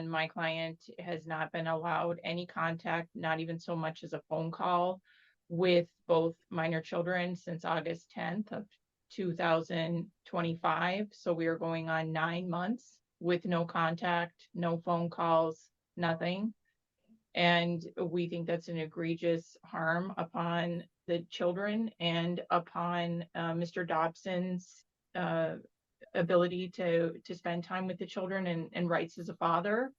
And my client has not been allowed any contact, not even so much as a phone call, with both minor children since August 10th of 2025. So we are going on 9 months with no contact, no phone calls, nothing. And we think that's an egregious harm upon the children and upon Mr. Dobson's ability to spend time with the children and rights as a father.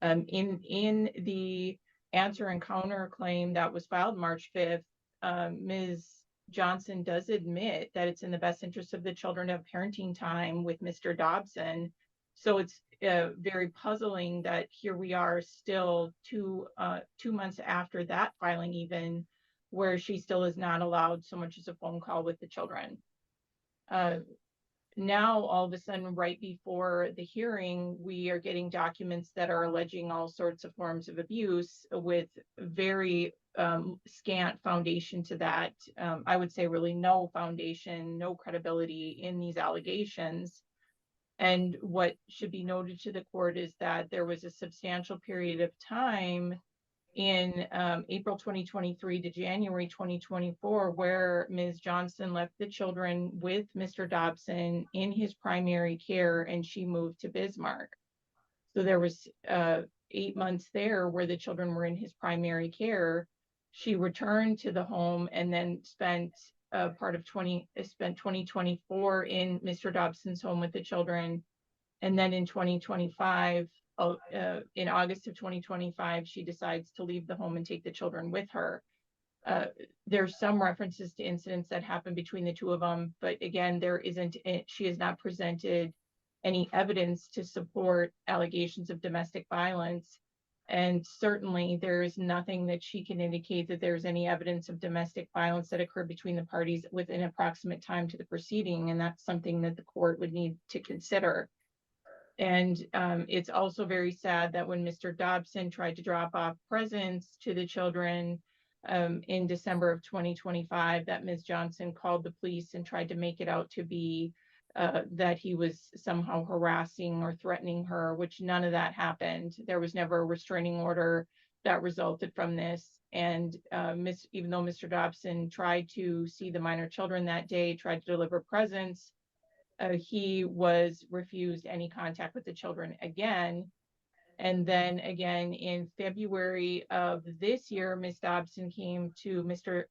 In the answer and counter claim that was filed March 5th, Ms. Johnson does admit that it's in the best interest of the children to have parenting time with Mr. Dobson. So it's very puzzling that here we are still 2 months after that filing, even where she still is not allowed so much as a phone call with the children. Now, all of a sudden, right before the hearing, we are getting documents that are alleging all sorts of forms of abuse with very scant foundation to that. I would say really no foundation, no credibility in these allegations. And what should be noted to the court is that there was a substantial period of time in April 2023 to January 2024, where Ms. Johnson left the children with Mr. Dobson in his primary care, and she moved to Bismarck. So there was 8 months there where the children were in his primary care. She returned to the home and then spent 2024 in Mr. Dobson's home with the children. And then in 2025, in August of 2025, she decides to leave the home and take the children with her. There's some references to incidents that happened between the two of them, but again, she has not presented any evidence to support allegations of domestic violence. And certainly there is nothing that she can indicate that there's any evidence of domestic violence that occurred between the parties within approximate time to the proceeding. And that's something that the court would need to consider. And it's also very sad that when Mr. Dobson tried to drop off presents to the children in December of 2025, that Ms. Johnson called the police and tried to make it out to be that he was somehow harassing or threatening her, which none of that happened. There was never a restraining order that resulted from this. And even though Mr. Dobson tried to see the minor children that day, tried to deliver presents, he was refused any contact with the children again. And then again in February of this year, Ms. Johnson came to Mr.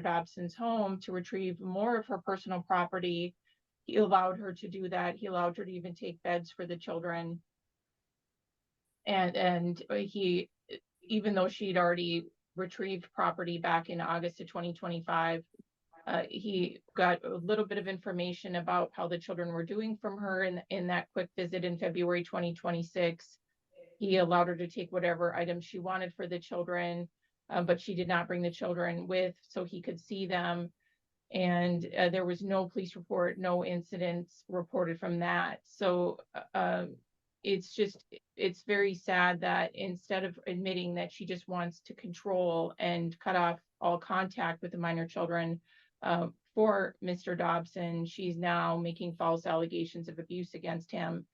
Dobson's home to retrieve more of her personal property. He allowed her to do that. He allowed her to even take beds for the children. And he, even though she'd already retrieved property back in August of 2025, he got a little bit of information about how the children were doing from her in that quick visit in February 2026. He allowed her to take whatever items she wanted for the children, but she did not bring the children with so he could see them. And there was no police report, no incidents reported from that. So it's very sad that instead of admitting that she just wants to control and cut off all contact with the minor children, for Mr. Dobson, she's now making false allegations of abuse against him.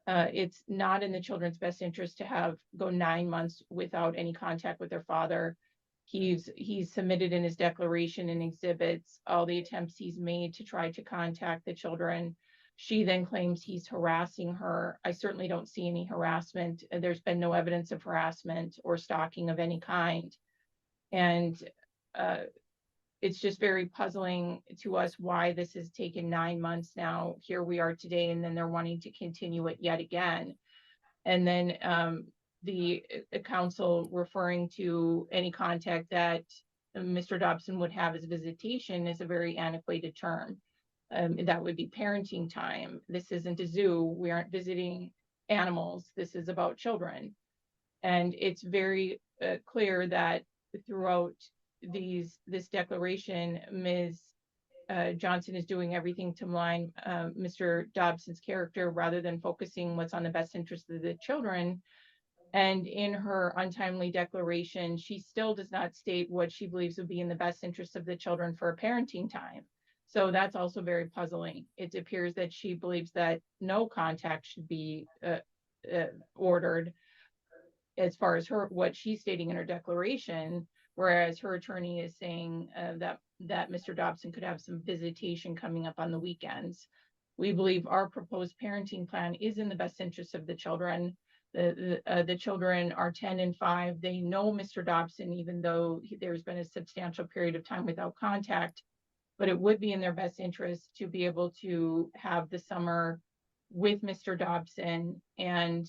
It's not in the children's best interest to go 9 months without any contact with their father. He's submitted in his declaration and exhibits all the attempts he's made to try to contact the children. She then claims he's harassing her. I certainly don't see any harassment. There's been no evidence of harassment or stalking of any kind. And it's just very puzzling to us why this has taken 9 months now. Here we are today, and then they're wanting to continue it yet again. And then the counsel referring to any contact that Mr. Dobson would have as visitation is a very antiquated term. That would be parenting time. This isn't a zoo. We aren't visiting animals. This is about children. And it's very clear that throughout this declaration, Ms. Johnson is doing everything to malign Mr. Dobson's character rather than focusing what's on the best interest of the children. And in her untimely declaration, she still does not state what she believes would be in the best interest of the children for a parenting time. So that's also very puzzling. It appears that she believes that no contact should be ordered as far as what she's stating in her declaration, whereas her attorney is saying that Mr. Dobson could have some visitation coming up on the weekends. We believe our proposed parenting plan is in the best interest of the children. The children are 10 and 5. They know Mr. Dobson, even though there's been a substantial period of time without contact, but it would be in their best interest to be able to have the summer with Mr. Dobson. And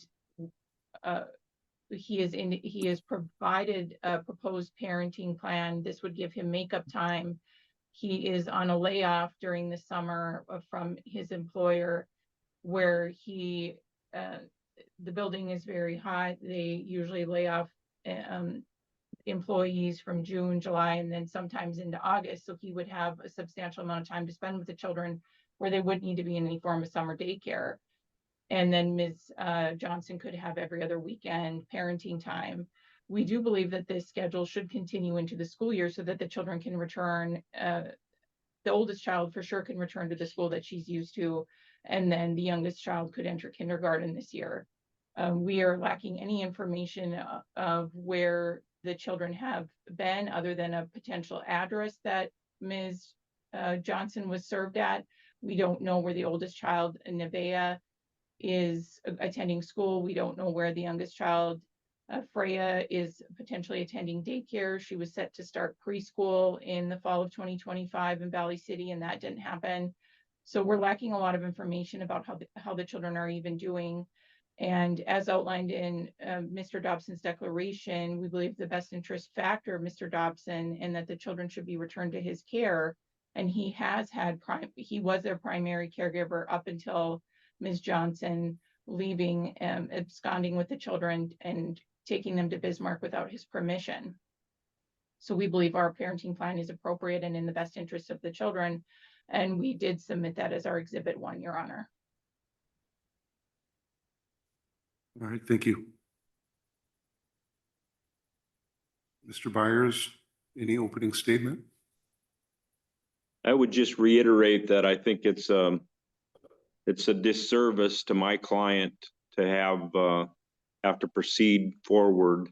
he has provided a proposed parenting plan. This would give him makeup time. He is on a layoff during the summer from his employer, where the building is very hot. They usually lay off employees from June, July, and then sometimes into August. So he would have a substantial amount of time to spend with the children where they wouldn't need to be in any form of summer daycare. And then Ms. Johnson could have every other weekend parenting time. We do believe that this schedule should continue into the school year so that the children can return. The oldest child for sure can return to the school that she's used to, and then the youngest child could enter kindergarten this year. We are lacking any information of where the children have been, other than a potential address that Ms. Johnson was served at. We don't know where the oldest child, Nevaeh, is attending school. We don't know where the youngest child, Freya, is potentially attending daycare. She was set to start preschool in the fall of 2025 in Valley City, and that didn't happen. So we're lacking a lot of information about how the children are even doing. And as outlined in Mr. Dobson's declaration, we believe the best interest factor of Mr. Dobson, and that the children should be returned to his care. And he was their primary caregiver up until Ms. Johnson leaving, absconding with the children and taking them to Bismarck without his permission. So we believe our parenting plan is appropriate and in the best interest of the children. And we did submit that as our Exhibit 1, Your Honor. All right, thank you. Mr. Byers, any opening statement? I would just reiterate that I think it's a disservice to my client to have to proceed forward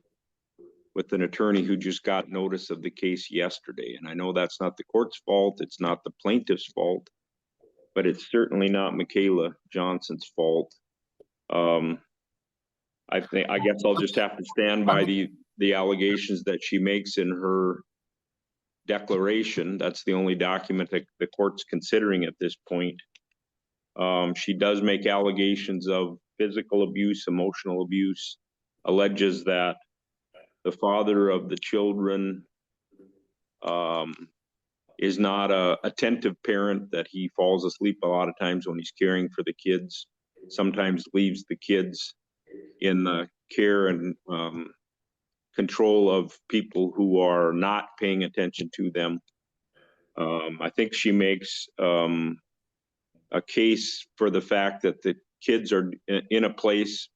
with an attorney who just got notice of the case yesterday. And I know that's not the court's fault, it's not the plaintiff's fault, but it's certainly not Michaela Johnson's fault. I guess I'll just have to stand by the allegations that she makes in her declaration. That's the only document that the court's considering at this point. She does make allegations of physical abuse, emotional abuse, alleges that the father of the children is not an attentive parent, that he falls asleep a lot of times when he's caring for the kids, sometimes leaves the kids in the care and control of people who are not paying attention to them. I think she makes a case for the fact that the kids are in a place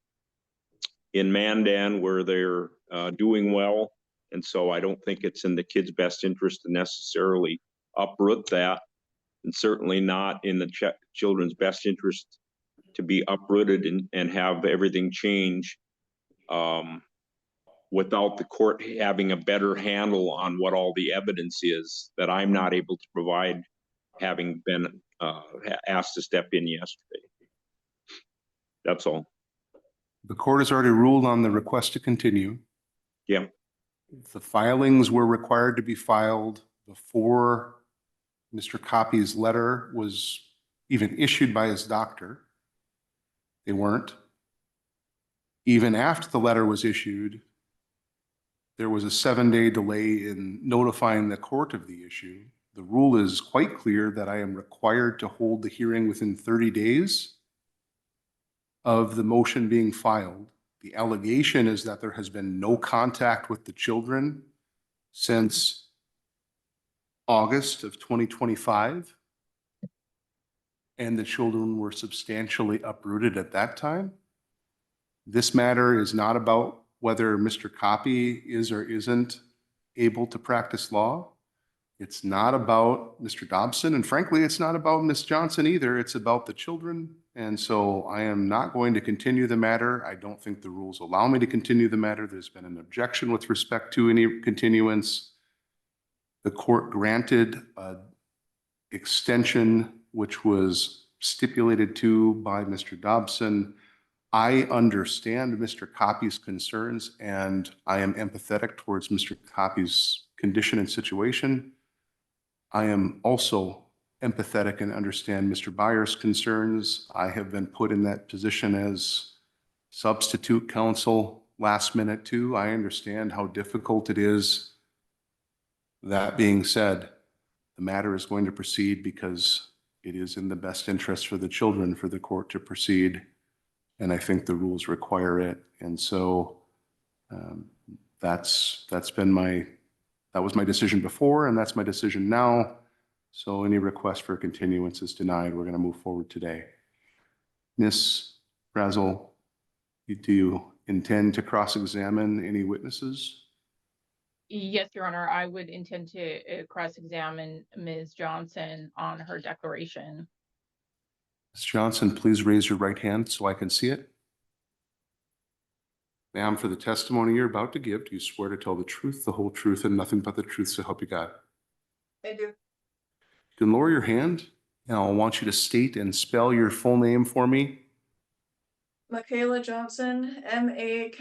in Mandan where they're doing well. And so I don't think it's in the kids' best interest to necessarily uproot that, and certainly not in the children's best interest to be uprooted and have everything change without the court having a better handle on what all the evidence is that I'm not able to provide, having been asked to step in yesterday. That's all. The court has already ruled on the request to continue. Yeah. The filings were required to be filed before Mr. Copy's letter was even issued by his doctor. They weren't. Even after the letter was issued, there was a 7-day delay in notifying the court of the issue. The rule is quite clear that I am required to hold the hearing within 30 days of the motion being filed. The allegation is that there has been no contact with the children since August of 2025, and the children were substantially uprooted at that time. This matter is not about whether Mr. Copy is or isn't able to practice law. It's not about Mr. Dobson, and frankly, it's not about Ms. Johnson either. It's about the children And so I am not going to continue the matter. I don't think the rules allow me to continue the matter. There's been an objection with respect to any continuance. The court granted a extension, which was stipulated to by Mr. Dobson. I understand Mr. Copy's concerns, and I am empathetic towards Mr. Copy's condition and situation. I am also empathetic and understand Mr. Byers' concerns. I have been put in that position as substitute counsel last minute too. I understand how difficult it is. That being said, the matter is going to proceed because it is in the best interest for the children for the court to proceed. And I think the rules require it. And so that was my decision before, and that's my decision now. So any request for a continuance is denied. We're going to move forward today. Ms. Brazel, do you intend to cross-examine any witnesses? Yes, Your Honor, I would intend to cross-examine Ms. Johnson on her declaration. Ms. Johnson, please raise your right hand so I can see it. Ma'am, for the testimony you're about to give, do you swear to tell the truth, the whole truth, and nothing but the truth, so help you God? I do. You can lower your hand, and I'll want you to state and spell your full name for me. Michaela Johnson, Makayla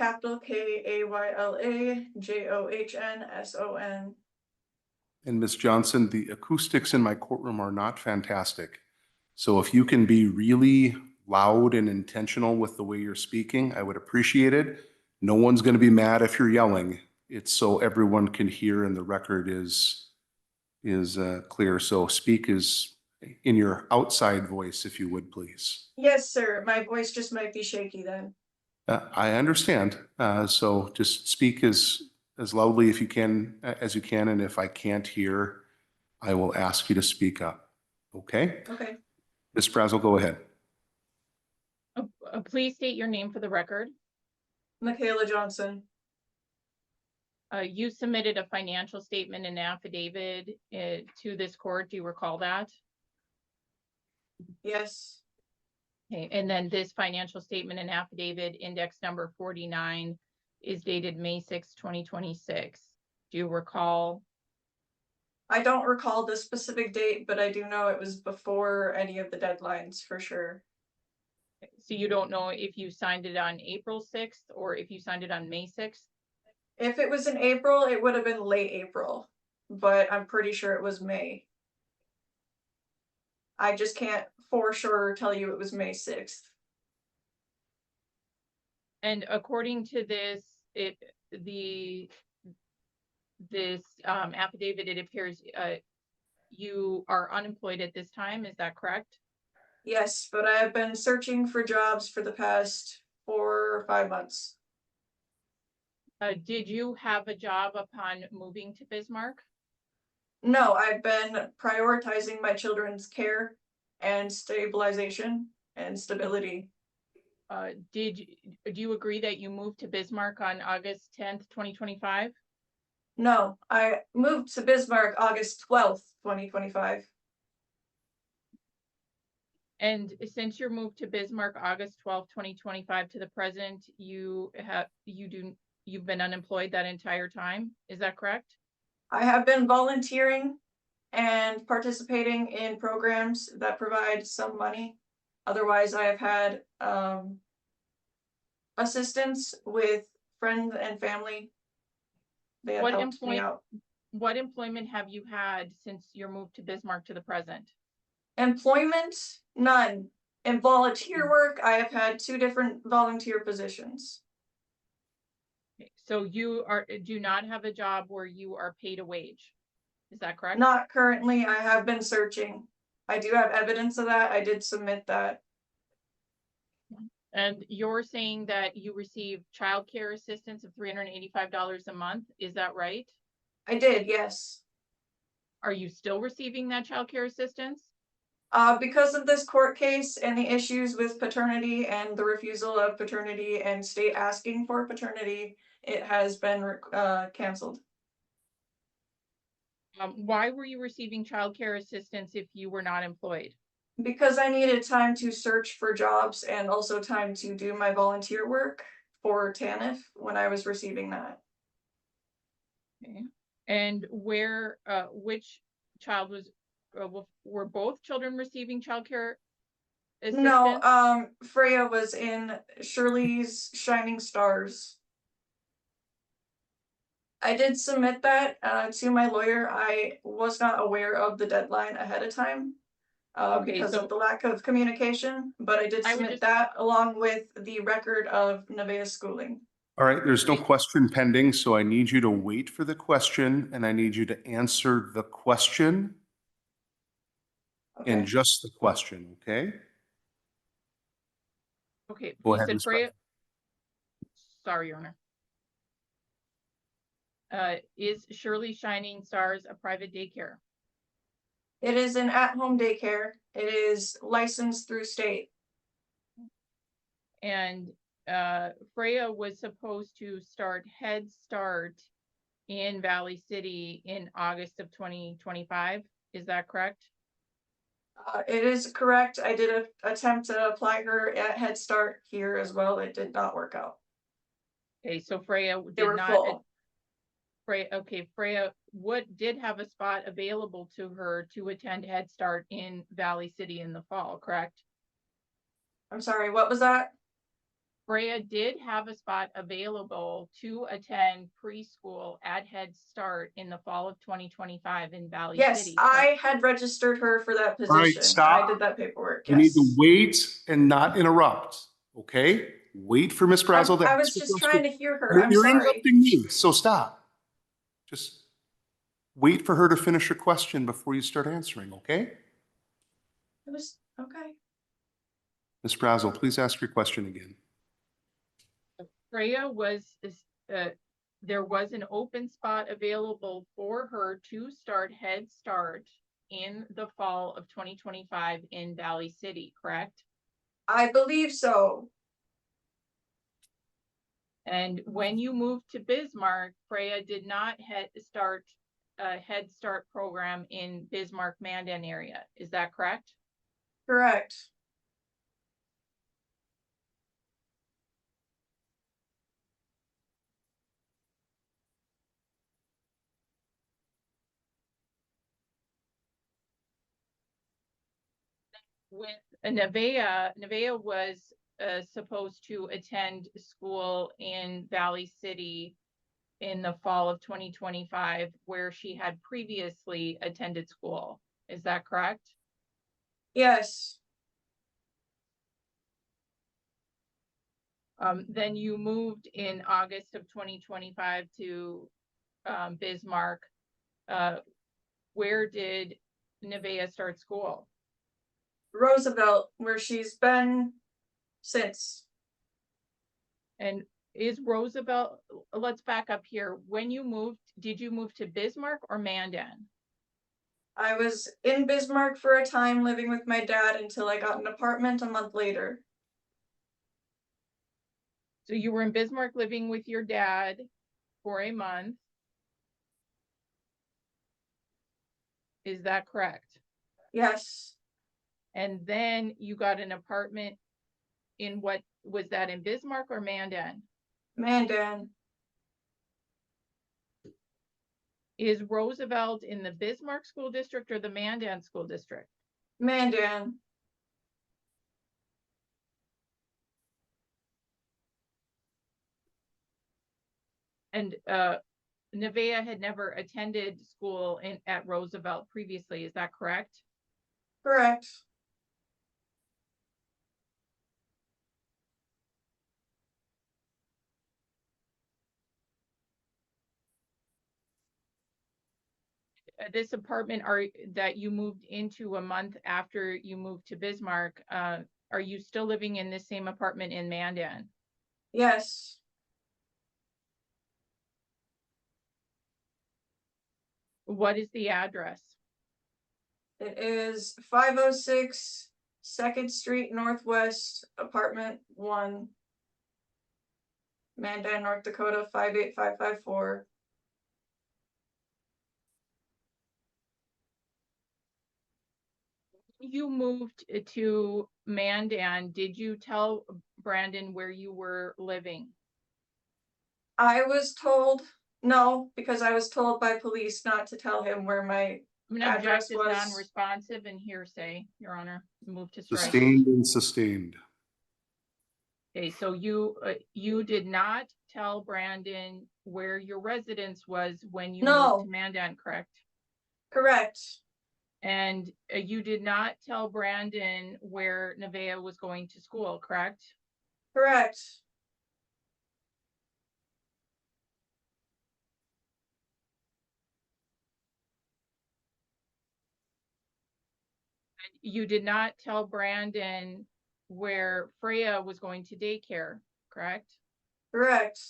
Johnsson. And Ms. Johnson, the acoustics in my courtroom are not fantastic. So if you can be really loud and intentional with the way you're speaking, I would appreciate it. No one's going to be mad if you're yelling. It's so everyone can hear and the record is clear. So speak in your outside voice, if you would, please. Yes, sir. My voice just might be shaky then. I understand. So just speak as loudly as you can, and if I can't hear, I will ask you to speak up. Okay? Okay. Ms. Brazel, go ahead. Please state your name for the record. Michaela Johnson. You submitted a financial statement and affidavit to this court. Do you recall that? Yes. Okay, and then this financial statement and affidavit, index number 49, is dated May 6, 2026. Do you recall? I don't recall the specific date, but I do know it was before any of the deadlines for sure. So you don't know if you signed it on April 6th or if you signed it on May 6th? If it was in April, it would have been late April, but I'm pretty sure it was May. I just can't for sure tell you it was May 6th. And according to this, affidavit, it appears you are unemployed at this time. Is that correct? Yes, but I have been searching for jobs for the past 4 or 5 months. Did you have a job upon moving to Bismarck? No, I've been prioritizing my children's care and stabilization and stability. Do you agree that you moved to Bismarck on August 10th, 2025? No, I moved to Bismarck August 12th, 2025. And since your move to Bismarck August 12th, 2025 to the present, you've been unemployed that entire time. Is that correct? I have been volunteering and participating in programs that provide some money. Otherwise, I have had assistance with friends and family. They have helped me out. What employment have you had since your move to Bismarck to the present? Employment, none. In volunteer work, I have had 2 different volunteer positions. So you do not have a job where you are paid a wage. Is that correct? Not currently. I have been searching. I do have evidence of that. I did submit that. And you're saying that you receive childcare assistance of $385 a month. Is that right? I did, yes. Are you still receiving that childcare assistance? Because of this court case and the issues with paternity and the refusal of paternity and state asking for paternity, it has been canceled. Why were you receiving childcare assistance if you were not employed? Because I needed time to search for jobs and also time to do my volunteer work for TANF when I was receiving that. Okay. And which child was, were both children receiving childcare No, assistance? Freya was in Shirley's Shining Stars. I did submit that to my lawyer. I was not aware of the deadline ahead of time Okay, because so of the lack of communication, but I did I would submit just, that along with the record of Nevaeh's schooling. All right, there's no Okay. question pending, so I need you to wait for the question and I need you to answer the question and Okay. just the question, okay? okay, Go you ahead, said Ms. Freya, sorry, Your Honor. Is Shirley Shining Stars a private daycare? It is an at-home daycare. It is licensed through state. And Freya was supposed to start Head Start in Valley City in August of 2025. Is that correct? It is correct. I did attempt to apply her at Head Start here as well. It did not work out. Okay, so Freya They did were not, full. Freya did have a spot available to her to attend Head Start in Valley City in the fall, correct? I'm sorry, what was that? Freya did have a spot available to attend preschool at Head Start in the fall of 2025 in Valley Yes, City. I had registered her for that All right, position. stop. I did that paperwork, You need to yes. wait and not interrupt, okay? Wait for Ms. Brazel to I ask was the just question. trying to hear her. I'm You're sorry. interrupting me, so stop. Just wait for her to finish her question before you start answering, okay? It was okay. Ms. Brazel, please ask your question again. Freya there was an open spot available for her to start Head Start in the fall of 2025 in Valley City, correct? I believe so. And when you moved to Bismarck, Freya did not start a Head Start program in Bismarck Mandan area. Is that correct? Correct. With Nevaeh was supposed to attend school in Valley City in the fall of 2025, where she had previously attended school. Is that correct? Yes. Then you moved in August of 2025 to Bismarck. Where did Nevaeh start school? Roosevelt, where she's been since. And is Roosevelt, let's back up here. When you moved, did you move to Bismarck or Mandan? I was in Bismarck for a time living with my dad until I got an apartment a month later. So you were in Bismarck living with your dad for a month. Is that correct? Yes. And then you got an apartment in what, was that in Bismarck or Mandan? Mandan. Is Roosevelt in the Bismarck School District or the Mandan School District? Mandan. And Nevaeh had never attended school at Roosevelt previously, is that correct? Correct. This apartment that you moved into a month after you moved to Bismarck, are you still living in the same apartment in Mandan? Yes. What is the address? It is 506 2nd Street Northwest, apartment 1, Mandan, North Dakota 58554. you moved to Mandan, did you tell Brandon where you were living? I was told no, because I was told by police not to tell him where my I'm gonna address object as was. non-responsive and hearsay, Your Honor. Move to strike. Sustained and sustained. Okay, so you did not tell Brandon where your residence was when you No. moved to Mandan, correct? Correct. And you did not tell Brandon where Nevaeh was going to school, correct? Correct. You did not tell Brandon where Freya was going to daycare, correct? Correct.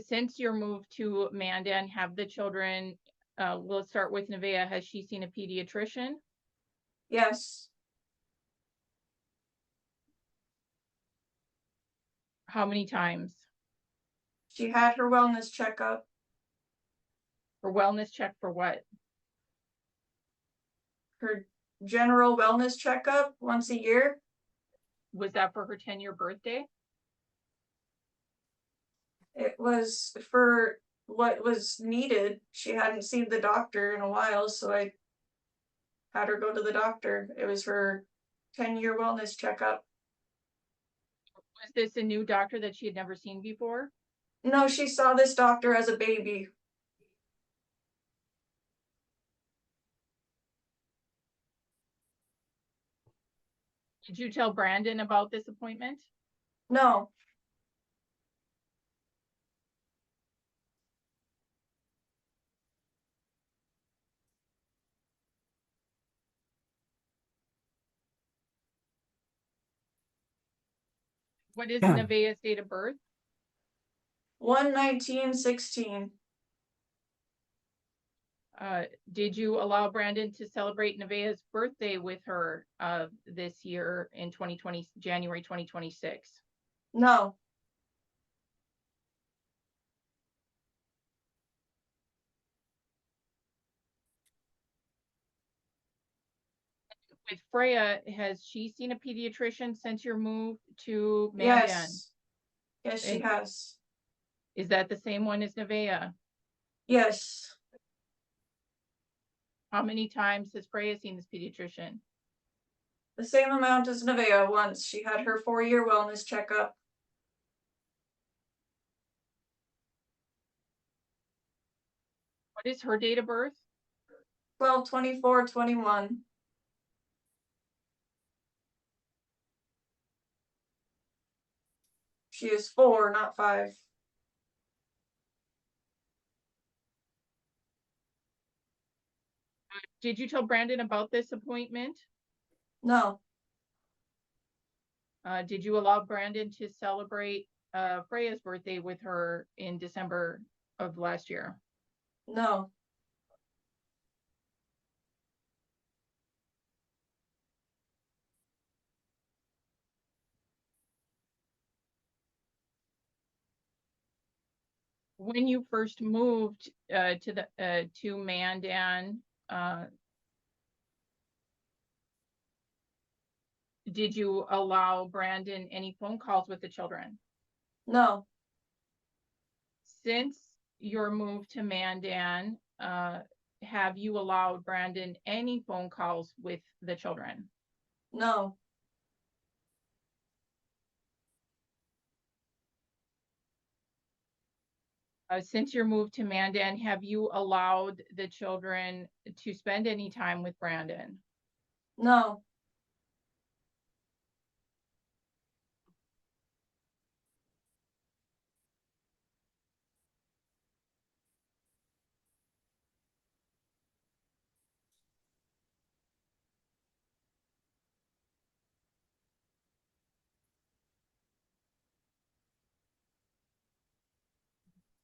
Since your move to Mandan, have the children, we'll start with Nevaeh, has she seen a pediatrician? Yes. How many times? She had her wellness checkup. For wellness check for what? Her general wellness checkup once a year. Was that for her 10-year birthday? It was for what was needed. She hadn't seen the doctor in a while, so I had her go to the doctor. It was her 10-year wellness checkup. Was this a new doctor that she had never seen before? No, she saw this doctor as a baby. Did you tell Brandon about this appointment? No. What is Nevaeh's date of birth? 1/19/16. Did you allow Brandon to celebrate Nevaeh's birthday with her this year in 2020, January 2026? No. With Freya, has she seen a pediatrician since your move to Mandan? Yes. Yes, she And has. is that the same one as Nevaeh? Yes. How many times has Freya seen this pediatrician? The same amount as Nevaeh once. She had her 4-year wellness checkup. What is her date of birth? 12/24/21. She is 4, not 5. Did you tell Brandon about this appointment? No. Did you allow Brandon to celebrate Freya's birthday with her in December of last year? No. When you first moved to Mandan, did you allow Brandon any phone calls with the children? No. Since your move to Mandan, have you allowed Brandon any phone calls with the children? No. Since your move to Mandan, have you allowed the children to spend any time with Brandon? No.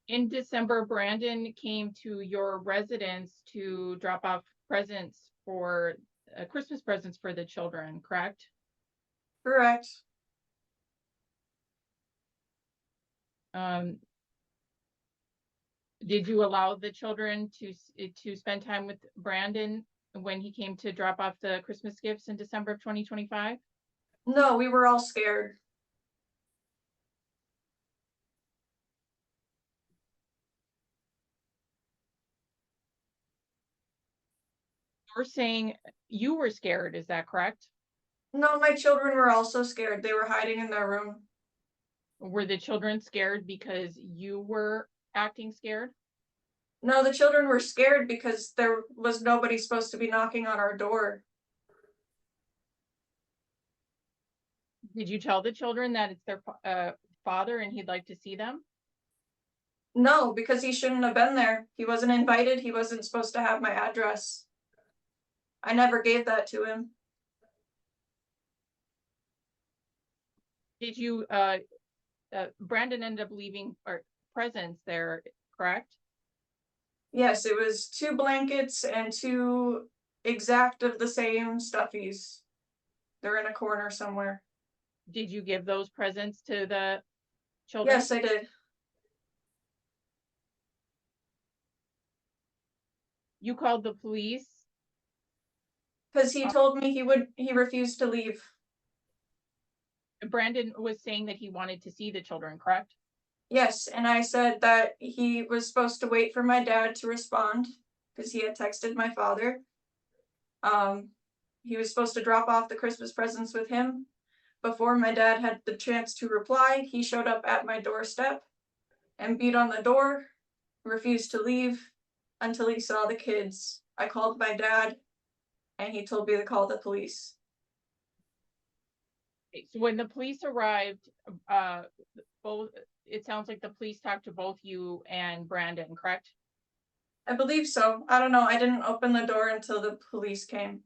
In December, Brandon came to your residence to drop off presents for Christmas presents for the children, correct? Correct. Um, did you allow the children to spend time with Brandon when he came to drop off the Christmas gifts in December of 2025? No, we were all scared. You're saying you were scared, is that correct? No, my children were also scared. They were hiding in their room. Were the children scared because you were acting scared? No, the children were scared because there was nobody supposed to be knocking on our door. Did you tell the children that it's their father and he'd like to see them? No, because he shouldn't have been there. He wasn't invited. He wasn't supposed to have my address. I never gave that to him. Did you, Brandon ended up leaving or presents there, correct? Yes, it was 2 blankets and 2 exact of the same stuffies. They're in a corner somewhere. Did you give those presents to the children? Yes, I did. You called the police? Because he told me he refused to leave. Brandon was saying that he wanted to see the children, correct? Yes, and I said that he was supposed to wait for my dad to respond because he had texted my father. He was supposed to drop off the Christmas presents with him. Before my dad had the chance to reply, he showed up at my doorstep and beat on the door, refused to leave until he saw the kids. I called my dad and he told me to call the police. So when the police arrived, both, it sounds like the police talked to both you and Brandon, correct? I believe so. I don't know. I didn't open the door until the police came.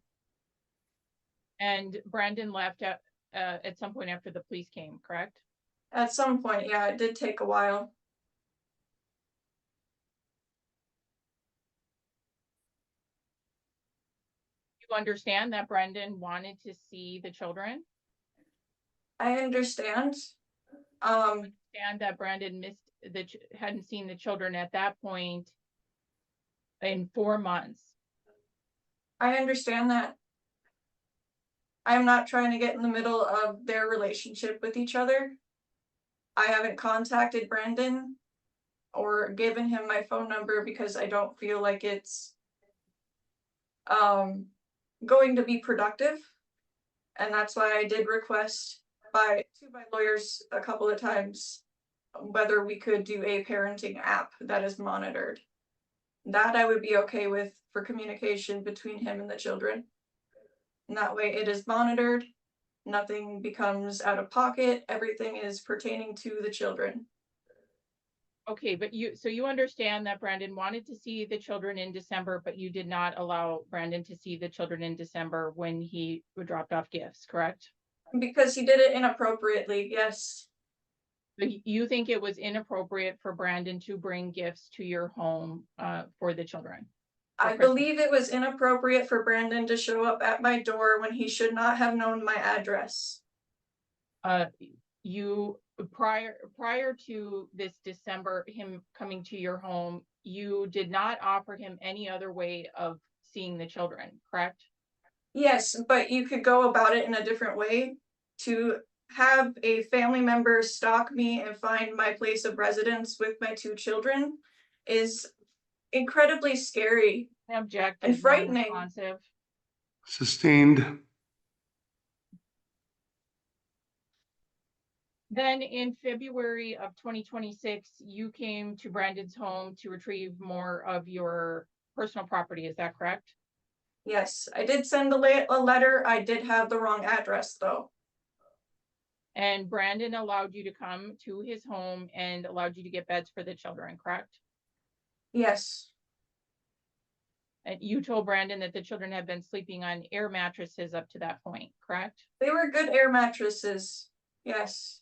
And Brandon left at some point after the police came, correct? At some point, yeah, it did take a while. You understand that Brandon wanted to see the children? I understand. And that Brandon hadn't seen the children at that point in 4 months. I understand that. I'm not trying to get in the middle of their relationship with each other. I haven't contacted Brandon or given him my phone number because I don't feel like it's going to be productive. And that's why I did request to my lawyers a couple of times whether we could do a parenting app that is monitored. That I would be okay with for communication between him and the children. And that way it is monitored, nothing becomes out of pocket, everything is pertaining to the children. Okay, but you understand that Brandon wanted to see the children in December, but you did not allow Brandon to see the children in December when he dropped off gifts, correct? Because he did it inappropriately, yes. But you think it was inappropriate for Brandon to bring gifts to your home for the children? I believe it was inappropriate for Brandon to show up at my door when he should not have known my address. You prior to this December, him coming to your home, you did not offer him any other way of seeing the children, correct? Yes, but you could go about it in a different way. To have a family member stalk me and find my place of residence with my 2 children is incredibly scary Objective, and frightening. non-responsive. Sustained. Then in February of 2026, you came to Brandon's home to retrieve more of your personal property. Is that correct? Yes, I did send a letter. I did have the wrong address though. And Brandon allowed you to come to his home and allowed you to get beds for the children, correct? Yes. And you told Brandon that the children had been sleeping on air mattresses up to that point, correct? They were good air mattresses. Yes.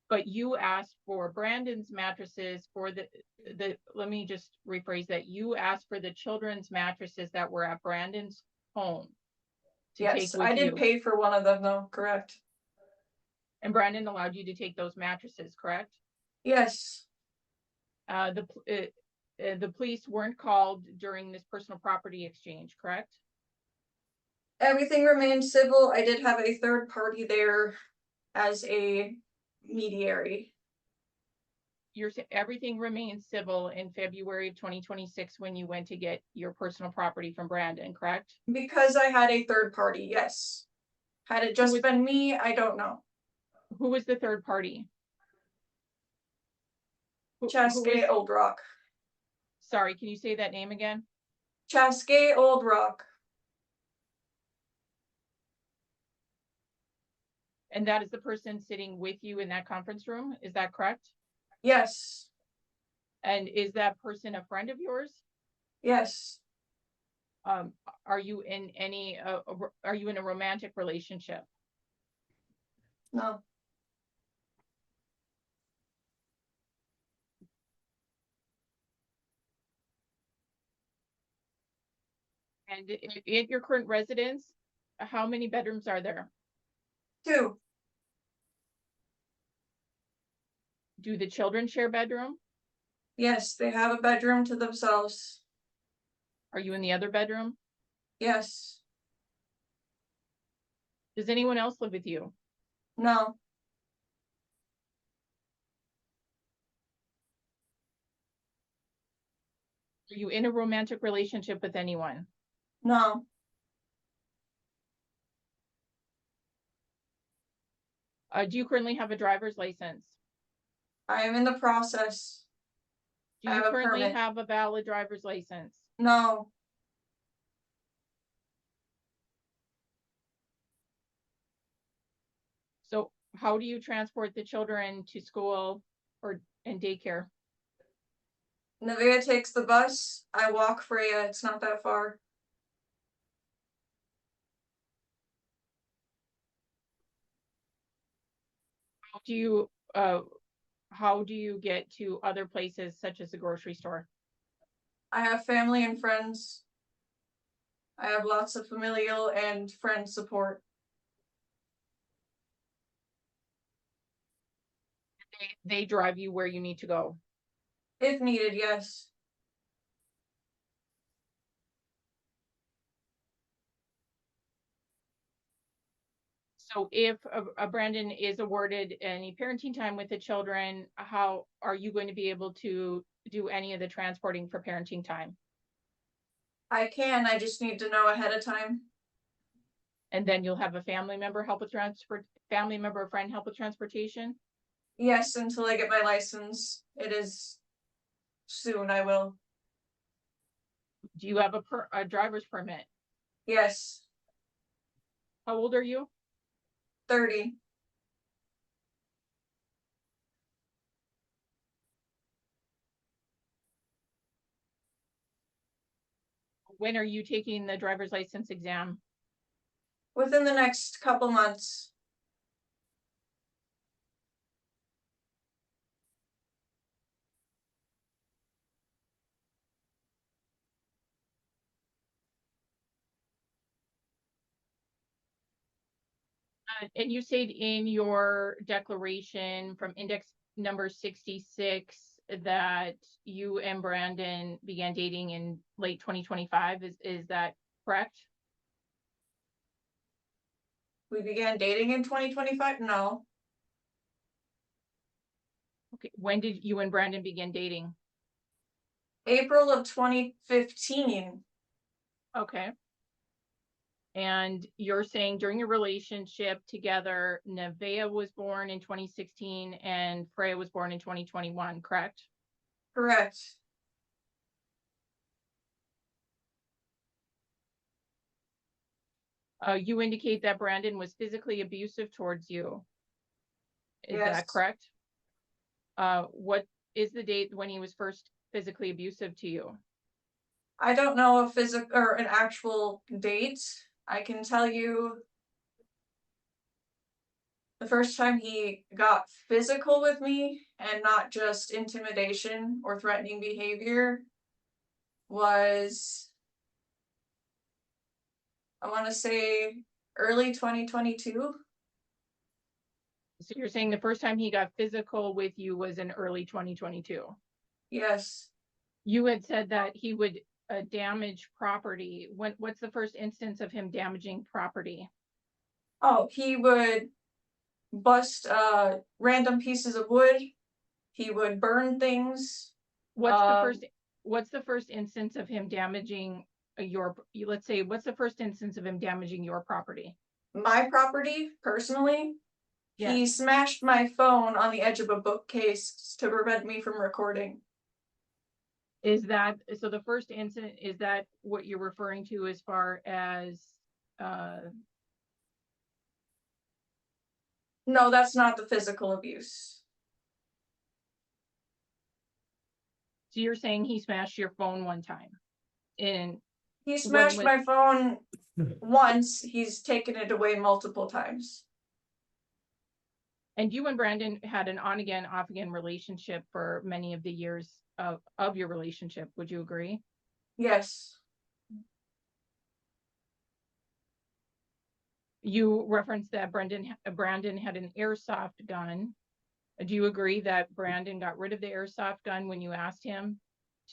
But you asked for Brandon's mattresses for let me just rephrase that. You asked for the children's mattresses that were at Brandon's home to take Yes, with I did you. pay for one of them though, correct. And Brandon allowed you to take those mattresses, correct? Yes, The police weren't called during this personal property exchange, correct? everything remained civil. I did have a third party there as a mediary. Everything remained civil in February of 2026 when you went to get your personal property from Brandon, correct? Because I had a third party, yes. Had it just was- been me, I don't know. Who was the third party? Chaskey Old Rock. Sorry, can you say that name again? Chaskey Old Rock. And that is the person sitting with you in that conference room, is that correct? Yes, And is that person a friend of yours? yes, Are you in are you in a romantic relationship? no, And in your current residence, how many bedrooms are there? 2, Do the children share bedroom? yes, they have a bedroom to themselves. Are you in the other bedroom? Yes, Does anyone else live with you? no, Are you in a romantic relationship with anyone? no, Do you currently have a driver's license? I am in the process. Do I you have a currently permit. have a valid driver's license? No, So how do you transport the children to school and daycare? Nevaeh takes the bus. I walk Freya. It's not that far. How do you get to other places such as the grocery store? I have family and friends. I have lots of familial and friend support. They drive you where you need to go. If needed, yes. So if a Brandon is awarded any parenting time with the children, how are you going to be able to do any of the transporting for parenting time? I can, I just need to know ahead of time. And then you'll have a family member help with family member or friend help with transportation? Yes, until I get my license. It is soon, I will. Do you have a driver's permit? Yes, How old are you? 30. When are you taking the driver's license exam? Within the next couple months. And you said in your declaration from index number 66 that you and Brandon began dating in late 2025. Is that correct? We began dating in 2025? No. Okay. When did you and Brandon begin dating? April of 2015. Okay. And you're saying during your relationship together, Nevaeh was born in 2016 and Freya was born in 2021, correct? Correct. You indicate that Brandon was physically abusive towards you. Is Yes. that correct? What is the date when he was first physically abusive to you? I don't know a physical or an actual date. I can tell you the first time he got physical with me and not just intimidation or threatening behavior was, I want to say, early 2022. So you're saying the first time he got physical with you was in early 2022? Yes. You had said that he would damage property. What's the first instance of him damaging property? Oh, he would bust random pieces of wood. He would burn things. What's the Um, first, what's the first instance of him damaging let's say, what's the first instance of him damaging your property? My property, personally, he Yes. smashed my phone on the edge of a bookcase to prevent me from recording. Is that, so the first incident, is that what you're referring to as far as, No, that's not the physical abuse. so you're saying he smashed your phone one time? And He when smashed was, my phone once, he's taken it away multiple times. and you and Brandon had an on again, off again relationship for many of the years of your relationship, would you agree? Yes. You referenced that Brandon had an airsoft gun. Do you agree that Brandon got rid of the airsoft gun when you asked him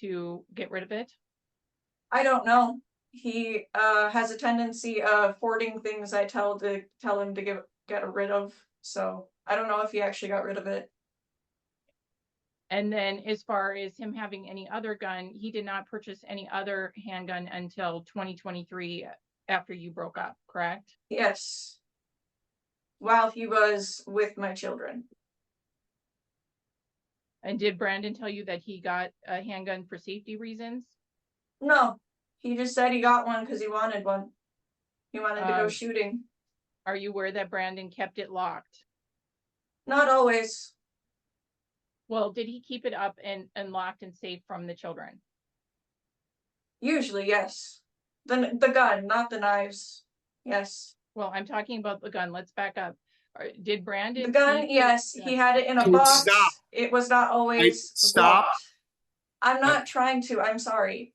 to get rid of it? I don't know. He has a tendency of hoarding things I tell him to get rid of. So I don't know if he actually got rid of it. And then as far as him having any other gun, he did not purchase any other handgun until 2023 after you broke up, correct? Yes. While he was with my children. And did Brandon tell you that he got a handgun for safety reasons? No, he just said he got one because he wanted one. He wanted to go shooting. Are you aware that Brandon kept it locked? Not always. Well, did he keep it up and locked and safe from the children? Usually, yes. The gun, not the knives. Yes. Well, I'm talking about the gun. Let's back up. Did Brandon The gun, keep yes, he had it in a Stop. box. It was not always Stop. locked. I'm not trying to, I'm sorry.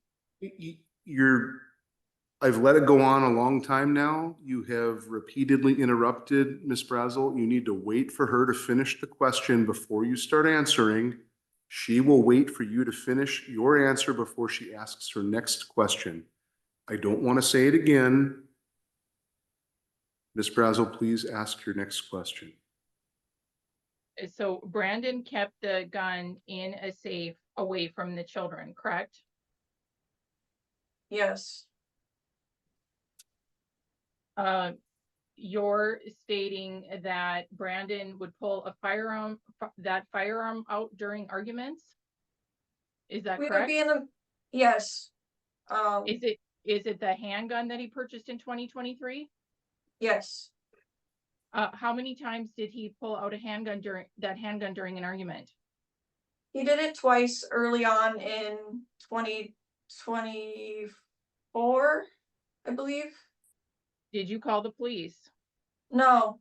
I've let it go on a long time now. You have repeatedly interrupted Ms. Brazel. You need to wait for her to finish the question before you start answering. She will wait for you to finish your answer before she asks her next question. I don't want to say it again. Ms. Brazel, please ask your next question. So Brandon kept the gun in a safe away from the children, correct? Yes. You're stating that Brandon would pull a firearm out during arguments? Is that We would correct? be in a, yes. Is it the handgun that he purchased in 2023? Yes. How many times did he pull out a handgun during an argument? He did it twice early on in 2024, I believe. Did you call the police? No,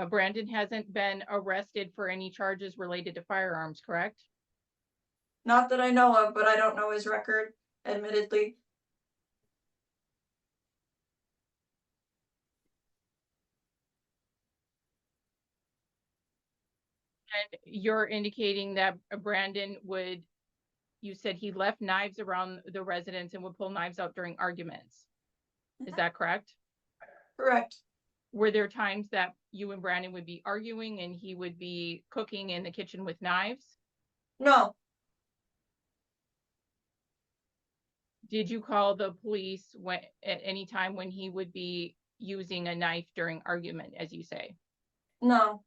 Brandon hasn't been arrested for any charges related to firearms, correct? not that I know of, but I don't know his record, admittedly. And you're indicating that Brandon would, you said he left knives around the residence and would pull knives out during arguments. Is that correct? Correct. Were there times that you and Brandon would be arguing and he would be cooking in the kitchen with knives? No, Did you call the police at any time when he would be using a knife during argument, as you say? no,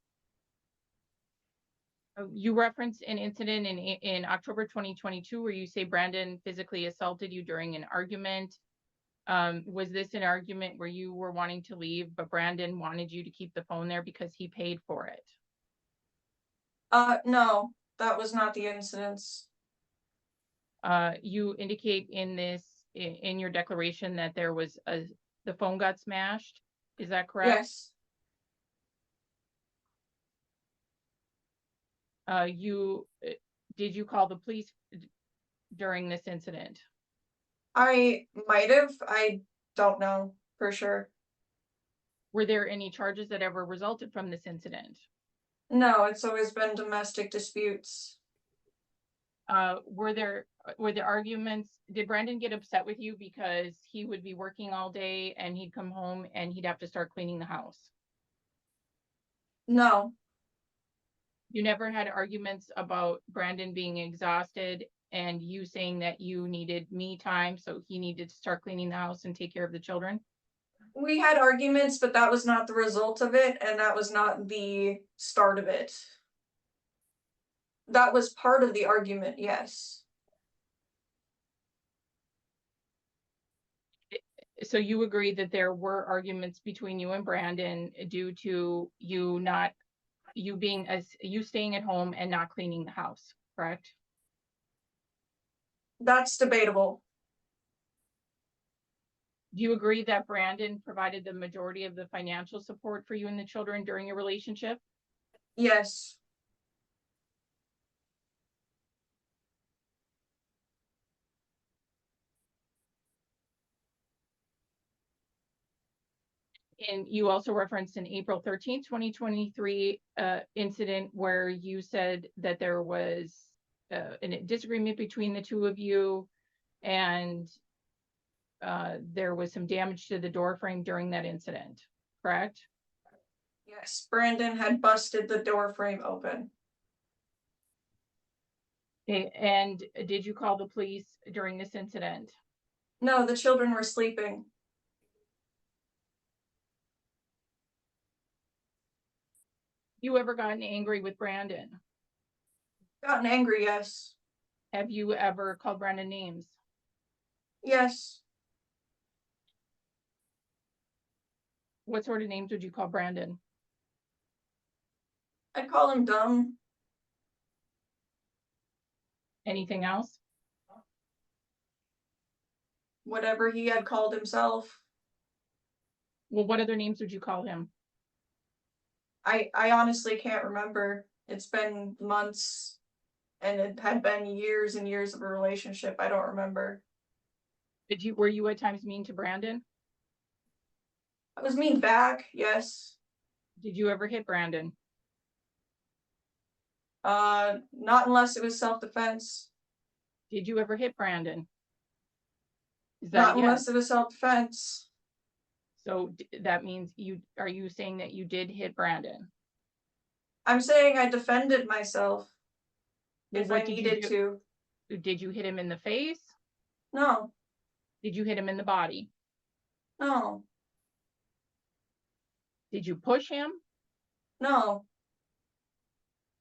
You referenced an incident in October 2022 where you say Brandon physically assaulted you during an argument. Was this an argument where you were wanting to leave, but Brandon wanted you to keep the phone there because he paid for it? no, that was not the incidents. You indicate in your declaration that there was the phone got smashed. Is that correct? Yes, Did you call the police during this incident? I might have, I don't know for sure. Were there any charges that ever resulted from this incident? No, it's always been domestic disputes. Were there arguments? Did Brandon get upset with you because he would be working all day and he'd come home and he'd have to start cleaning the house? No, You never had arguments about Brandon being exhausted and you saying that you needed me time, so he needed to start cleaning the house and take care of the children? we had arguments, but that was not the result of it, and that was not the start of it. That was part of the argument, yes. So you agree that there were arguments between you and Brandon due to you staying at home and not cleaning the house, correct? That's debatable. Do you agree that Brandon provided the majority of the financial support for you and the children during your relationship? Yes. And you also referenced an April 13th, 2023 incident where you said that there was a disagreement between the two of you and there was some damage to the door frame during that incident, correct? Yes, Brandon had busted the door frame open. Okay, and did you call the police during this incident? No, the children were sleeping. You ever gotten angry with Brandon? Gotten angry, yes. Have you ever called Brandon names? Yes. What sort of names would you call Brandon? I'd call him dumb. Anything else? Whatever he had called himself. Well, what other names would you call him? I honestly can't remember. It's been months and it had been years and years of a relationship. I don't remember. Were you at times mean to Brandon? I was mean back, yes. Did you ever hit Brandon? Not unless it was self-defense. Did you ever hit Brandon? Is Not that yes? unless it was self-defense. So that means are you saying that you did hit Brandon? I'm saying I defended myself Well, if I needed to. Did you hit him in the face? No, Did you hit him in the body? no, Did you push him? no.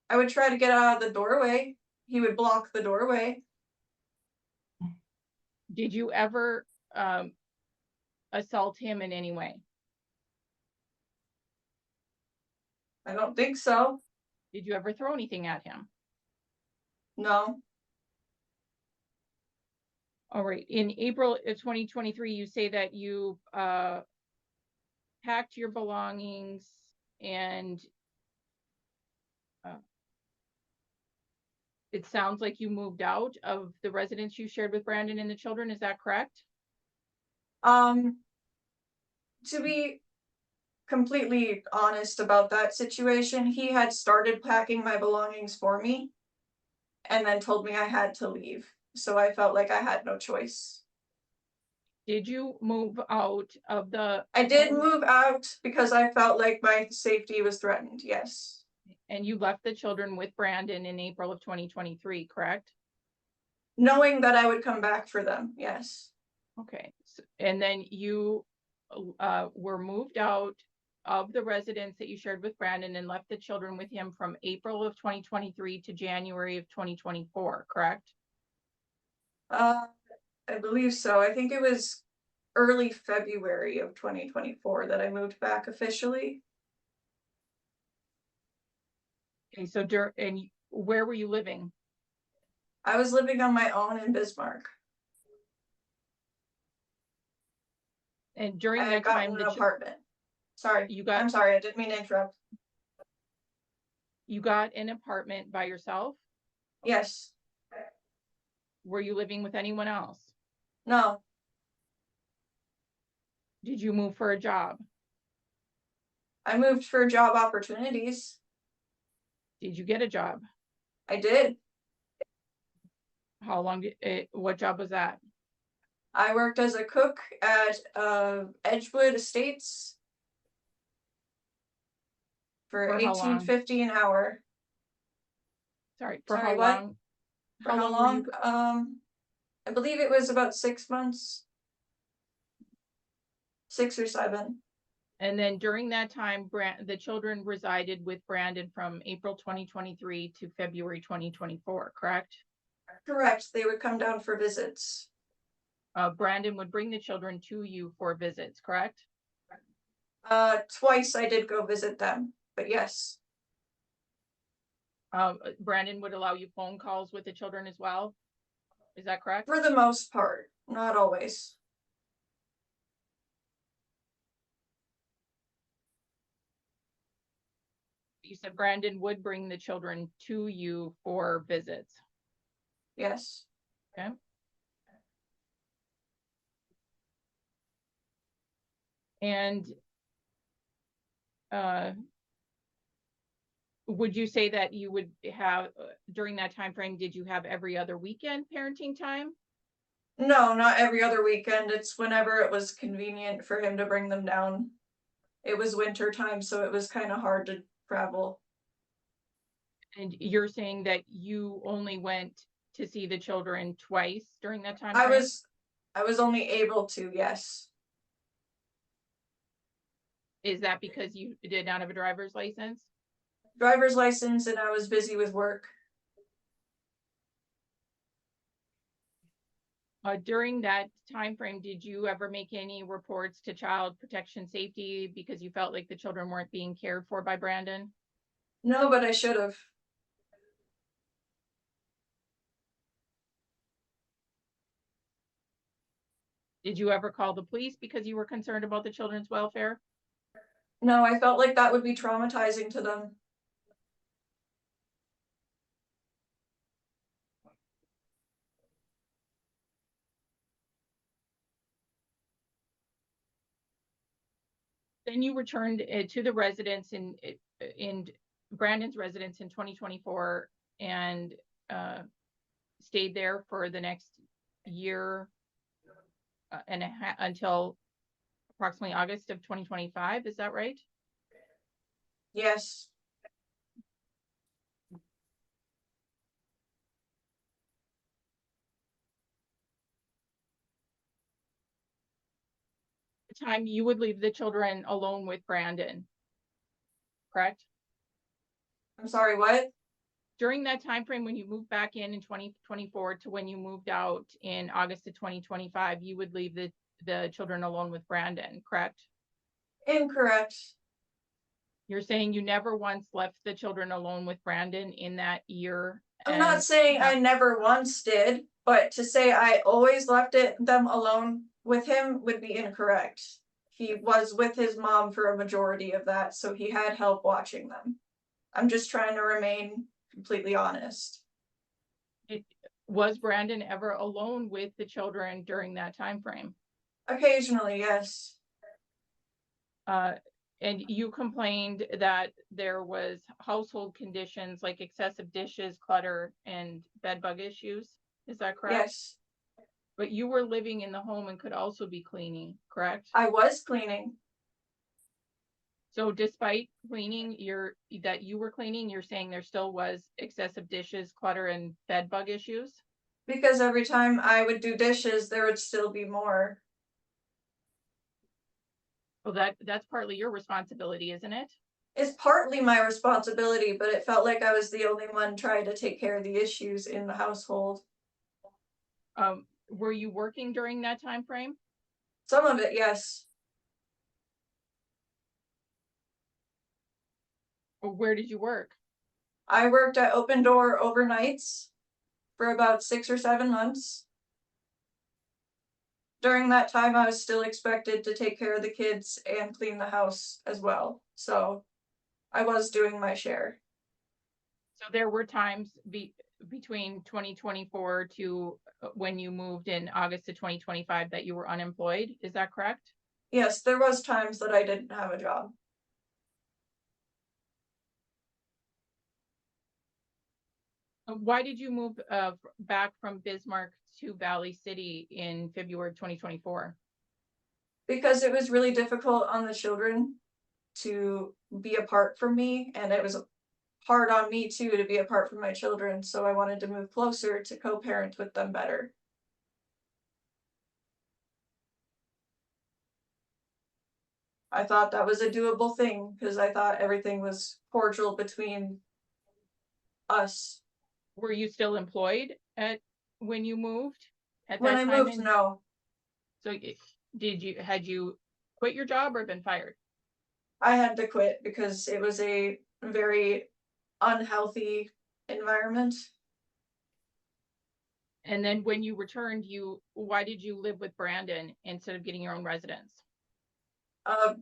I would try to get out of the doorway. He would block the doorway. Did you ever assault him in any way? I don't think so. Did you ever throw anything at him? No. All right. In April of 2023, you say that you packed your belongings and it sounds like you moved out of the residence you shared with Brandon and the children. Is that correct? To be completely honest about that situation, he had started packing my belongings for me and then told me I had to leave. So I felt like I had no choice. Did you move out of the? I did move out because I felt like my safety was threatened, yes. And you left the children with Brandon in April of 2023, correct? Knowing that I would come back for them, yes. Okay. And then you were moved out of the residence that you shared with Brandon and left the children with him from April of 2023 to January of 2024, correct? I believe so. I think it was early February of 2024 that I moved back officially. Okay, so and where were you living? I was living on my own in Bismarck. And during I that got time, an apartment. Sorry, I'm sorry, I didn't mean to interrupt. You got an apartment by yourself? Yes. Were you living with anyone else? No. Did you move for a job? I moved for job opportunities. Did you get a job? I did. How long did it, what job was that? I worked as a cook at Edgewood Estates for For how long? $18.50 an hour. Sorry, for Sorry, how what? long? For how were you long? I believe it was about 6 months. 6 or 7. And then during that time, the children resided with Brandon from April 2023 to February 2024, correct? Correct. They would come down for visits. Brandon would bring the children to you for visits, correct? Twice I did go visit them, but yes. Brandon would allow you phone calls with the children as well? Is that correct? For the most part, not always. You said Brandon would bring the children to you for visits. Yes. Okay. And would you say that you would have during that time frame, did you have every other weekend parenting time? No, not every other weekend. It's whenever it was convenient for him to bring them down. It was winter time, so it was kind of hard to travel. And you're saying that you only went to see the children twice during that time I frame? was only able to, yes. Is that because you did not have a driver's license? Driver's license, and I was busy with work. During that time frame, did you ever make any reports to Child Protection Safety because you felt like the children weren't being cared for by Brandon? No, but I should have. Did you ever call the police because you were concerned about the children's welfare? No, I felt like that would be traumatizing to them. Then you returned to the residence in Brandon's residence in 2024 and stayed there for the next year and a half until approximately August of 2025. Is that right? Yes. The time you would leave the children alone with Brandon, correct? I'm sorry, what? During that time frame when you moved back in 2024 to when you moved out in August of 2025, you would leave the children alone with Brandon, correct? Incorrect. You're saying you never once left the children alone with Brandon in that year? I'm not saying I never once did, but to say I always left them alone with him would be incorrect. He was with his mom for a majority of that, so he had help watching them. I'm just trying to remain completely honest. Was Brandon ever alone with the children during that time frame? Occasionally, yes. And you complained that there was household conditions like excessive dishes, clutter, and bed bug issues. Is that correct? Yes. But you were living in the home and could also be cleaning, correct? I was cleaning. So despite cleaning, that you were cleaning, you're saying there still was excessive dishes, clutter, and bed bug issues? Because every time I would do dishes, there would still be more. Well, that's partly your responsibility, isn't it? It's partly my responsibility, but it felt like I was the only one trying to take care of the issues in the household. Were you working during that time frame? Some of it, yes. Or where did you work? I worked at Open Door overnights for about 6 or 7 months. During that time, I was still expected to take care of the kids and clean the house as well. So I was doing my share. So there were times between 2024 to when you moved in August of 2025 that you were unemployed. Is that correct? Yes, there was times that I didn't have a job. Why did you move back from Bismarck to Valley City in February 2024? Because it was really difficult on the children to be apart from me, and it was hard on me too to be apart from my children, so I wanted to move closer to co-parent with them better. I thought that was a doable thing because I thought everything was cordial between us. Were you still employed when you moved at When that I time? moved, no, So had you quit your job or been fired? I had to quit because it was a very unhealthy environment. And then when you returned, why did you live with Brandon instead of getting your own residence?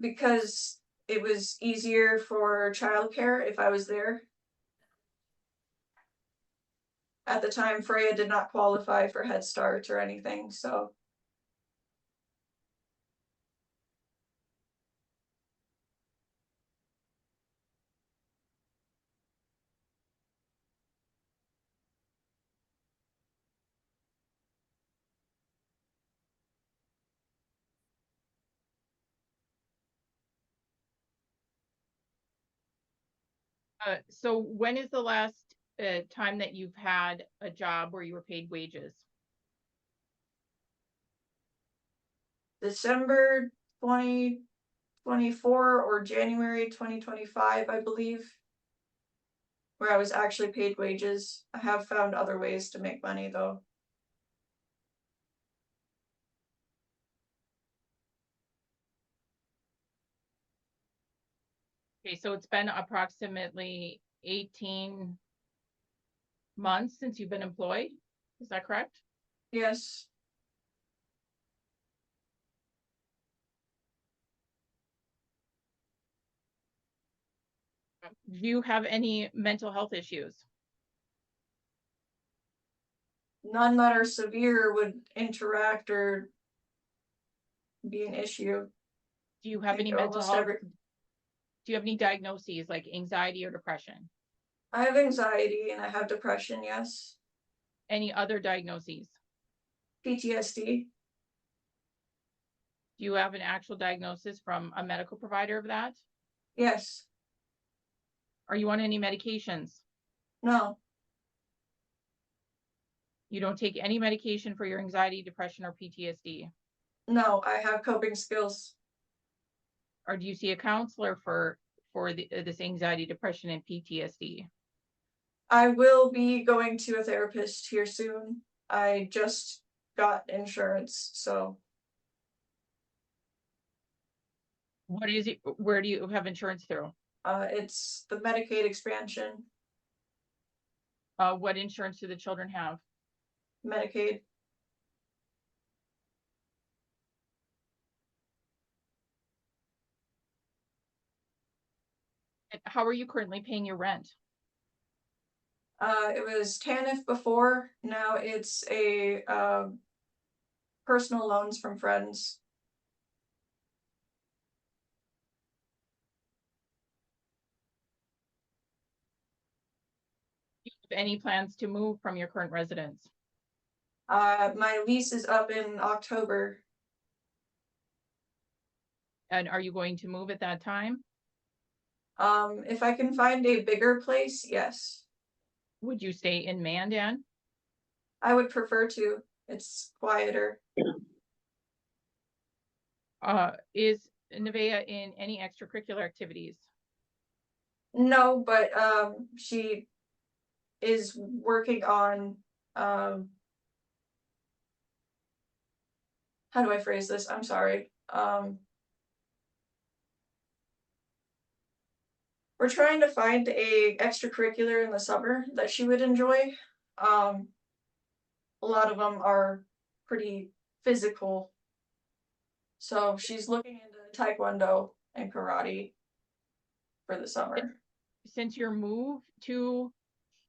Because it was easier for childcare if I was there. At the time, Freya did not qualify for Head Start or anything, so. So when is the last time that you've had a job where you were paid wages? December 2024 or January 2025, I believe, where I was actually paid wages. I have found other ways to make money though. Okay, so it's been approximately 18 months since you've been employed. Is that correct? Yes, Do you have any mental health issues? none that are severe would interact or be an issue. Do you have any mental Almost health? every, Do you have any diagnoses like anxiety or depression? I have anxiety and I have depression, yes. Any other diagnoses? PTSD, Do you have an actual diagnosis from a medical provider of that? yes. Are you on any medications? No, You don't take any medication for your anxiety, depression, or PTSD? no, I have coping skills. Or do you see a counselor for this anxiety, depression, and PTSD? I will be going to a therapist here soon. I just got insurance, so What is it? Where do you have insurance through? it's the Medicaid expansion, What insurance do the children have? Medicaid. And how are you currently paying your rent? It was TANF before, now it's a personal loans from friends. Do you have any plans to move from your current residence? My lease is up in October. And are you going to move at that time? If I can find a bigger place, yes. Would you stay in Mandan? I would prefer to. It's quieter. Is Nevaeh in any extracurricular activities? No, but she is working on how do I phrase this? I'm sorry. We're trying to find a extracurricular in the summer that she would enjoy. A lot of them are pretty physical. So she's looking into Taekwondo and karate for the summer. Since your move to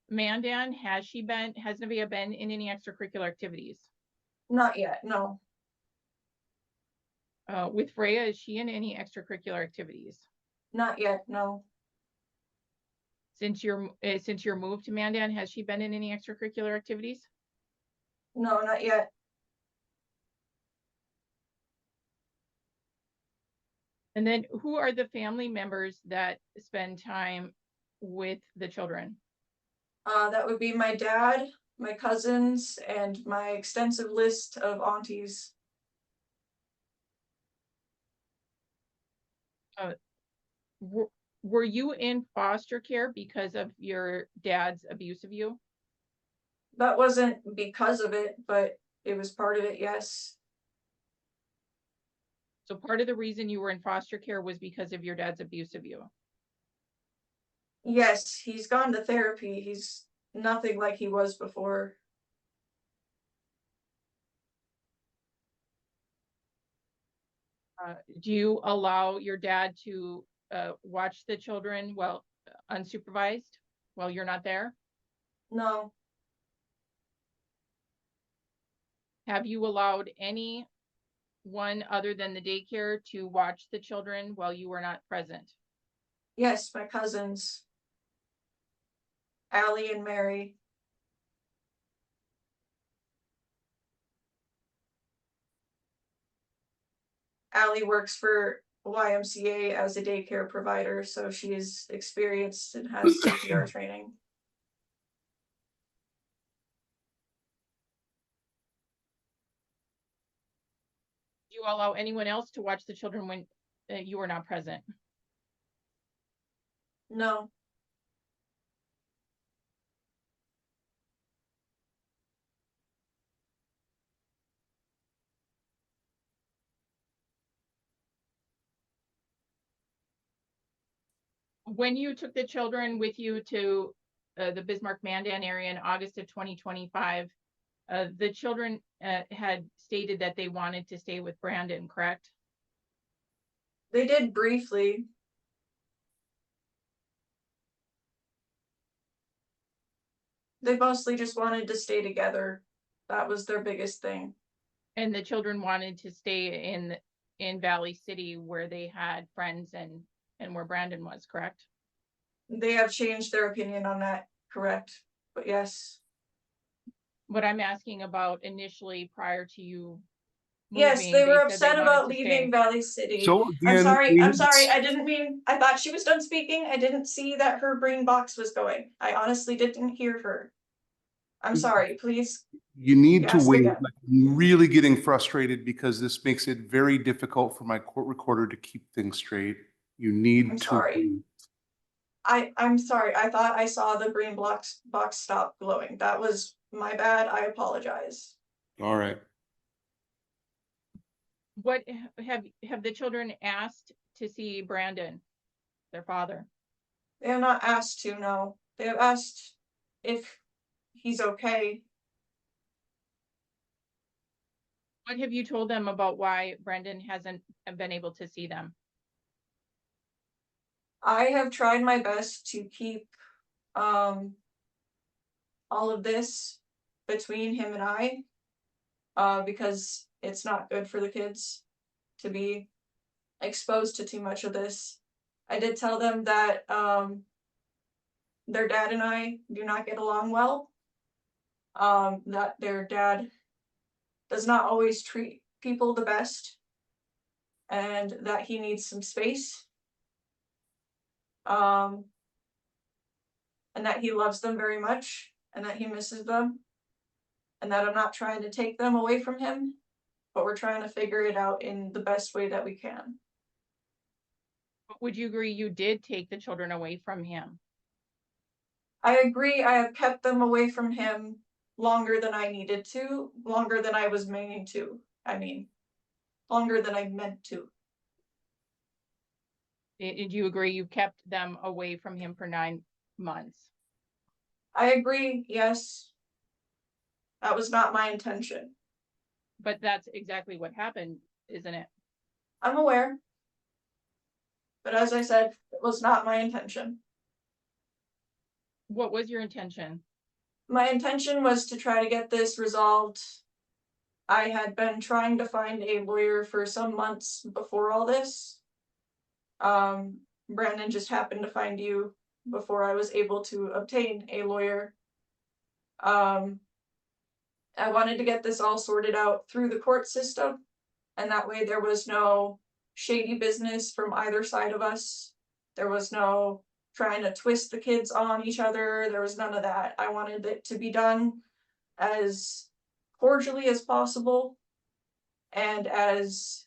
Mandan, has Nevaeh been in any extracurricular activities? Not yet, no. With Freya, is she in any extracurricular activities? Not yet, no. Since your move to Mandan, has she been in any extracurricular activities? No, not yet. And then who are the family members that spend time with the children? That would be my dad, my cousins, and my extensive list of aunties. Were you in foster care because of your dad's abuse of you? That wasn't because of it, but it was part of it, yes. So part of the reason you were in foster care was because of your dad's abuse of you. Yes, he's gone to therapy. He's nothing like he was before. Do you allow your dad to watch the children while unsupervised while you're not there? No, Have you allowed anyone other than the daycare to watch the children while you were not present? yes, my cousins, Allie and Mary. Allie works for YMCA as a daycare provider, so she is experienced and has CPR training. Do you allow anyone else to watch the children when you were not present? No, When you took the children with you to the Bismarck Mandan area in August of 2025, the children had stated that they wanted to stay with Brandon, correct? they did briefly. They mostly just wanted to stay together. That was their biggest thing. And the children wanted to stay in Valley City where they had friends and where Brandon was, correct? They have changed their opinion on that, correct? But yes. What I'm asking about initially prior to you Yes, moving, they were said upset wanted about to stay. leaving Valley City. So I'm again, sorry, I didn't mean, I thought she was done speaking. I didn't see that her green box was going. I honestly didn't hear her. I'm sorry, please. you need to Ask wait. again. I'm really getting frustrated because this makes it very difficult for my court recorder to keep things straight. You I'm need to sorry. wait. I'm sorry, I thought I saw the green box stop glowing. That was my bad, I apologize. All right. What have the children asked to see Brandon, their father? They have not asked to, no. They have asked if he's okay. What have you told them about why Brandon hasn't been able to see them? I have tried my best to keep all of this between him and I, because it's not good for the kids to be exposed to too much of this. I did tell them that their dad and I do not get along well. That their dad does not always treat people the best, and that he needs some space. And that he loves them very much, and that he misses them, and that I'm not trying to take them away from him, but we're trying to figure it out in the best way that we can. Would you agree you did take the children away from him? I agree, I have kept them away from him longer than I needed to, longer than I was meaning to. I mean, longer than I meant to. Did you agree you kept them away from him for 9 months? I agree, yes. That was not my intention. But that's exactly what happened, isn't it? I'm aware. But as I said, it was not my intention. What was your intention? My intention was to try to get this resolved. I had been trying to find a lawyer for some months before all this. Brandon just happened to find you before I was able to obtain a lawyer. I wanted to get this all sorted out through the court system, and that way there was no shady business from either side of us. There was no trying to twist the kids on each other. There was none of that. I wanted it to be done as cordially as possible and as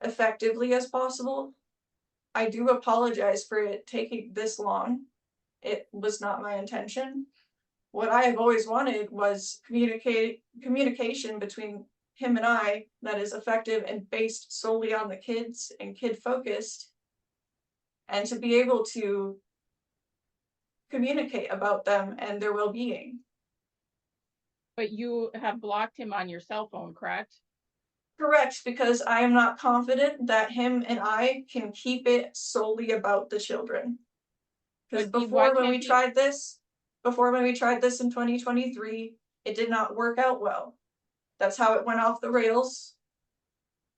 effectively as possible. I do apologize for it taking this long. It was not my intention. What I have always wanted was communication between him and I that is effective and based solely on the kids and kid focused, and to be able to communicate about them and their well-being. But you have blocked him on your cell phone, correct? Correct, because I am not confident that him and I can keep it solely about the children. Because But why before when we can't he- tried this, in 2023, it did not work out well. That's how it went off the rails.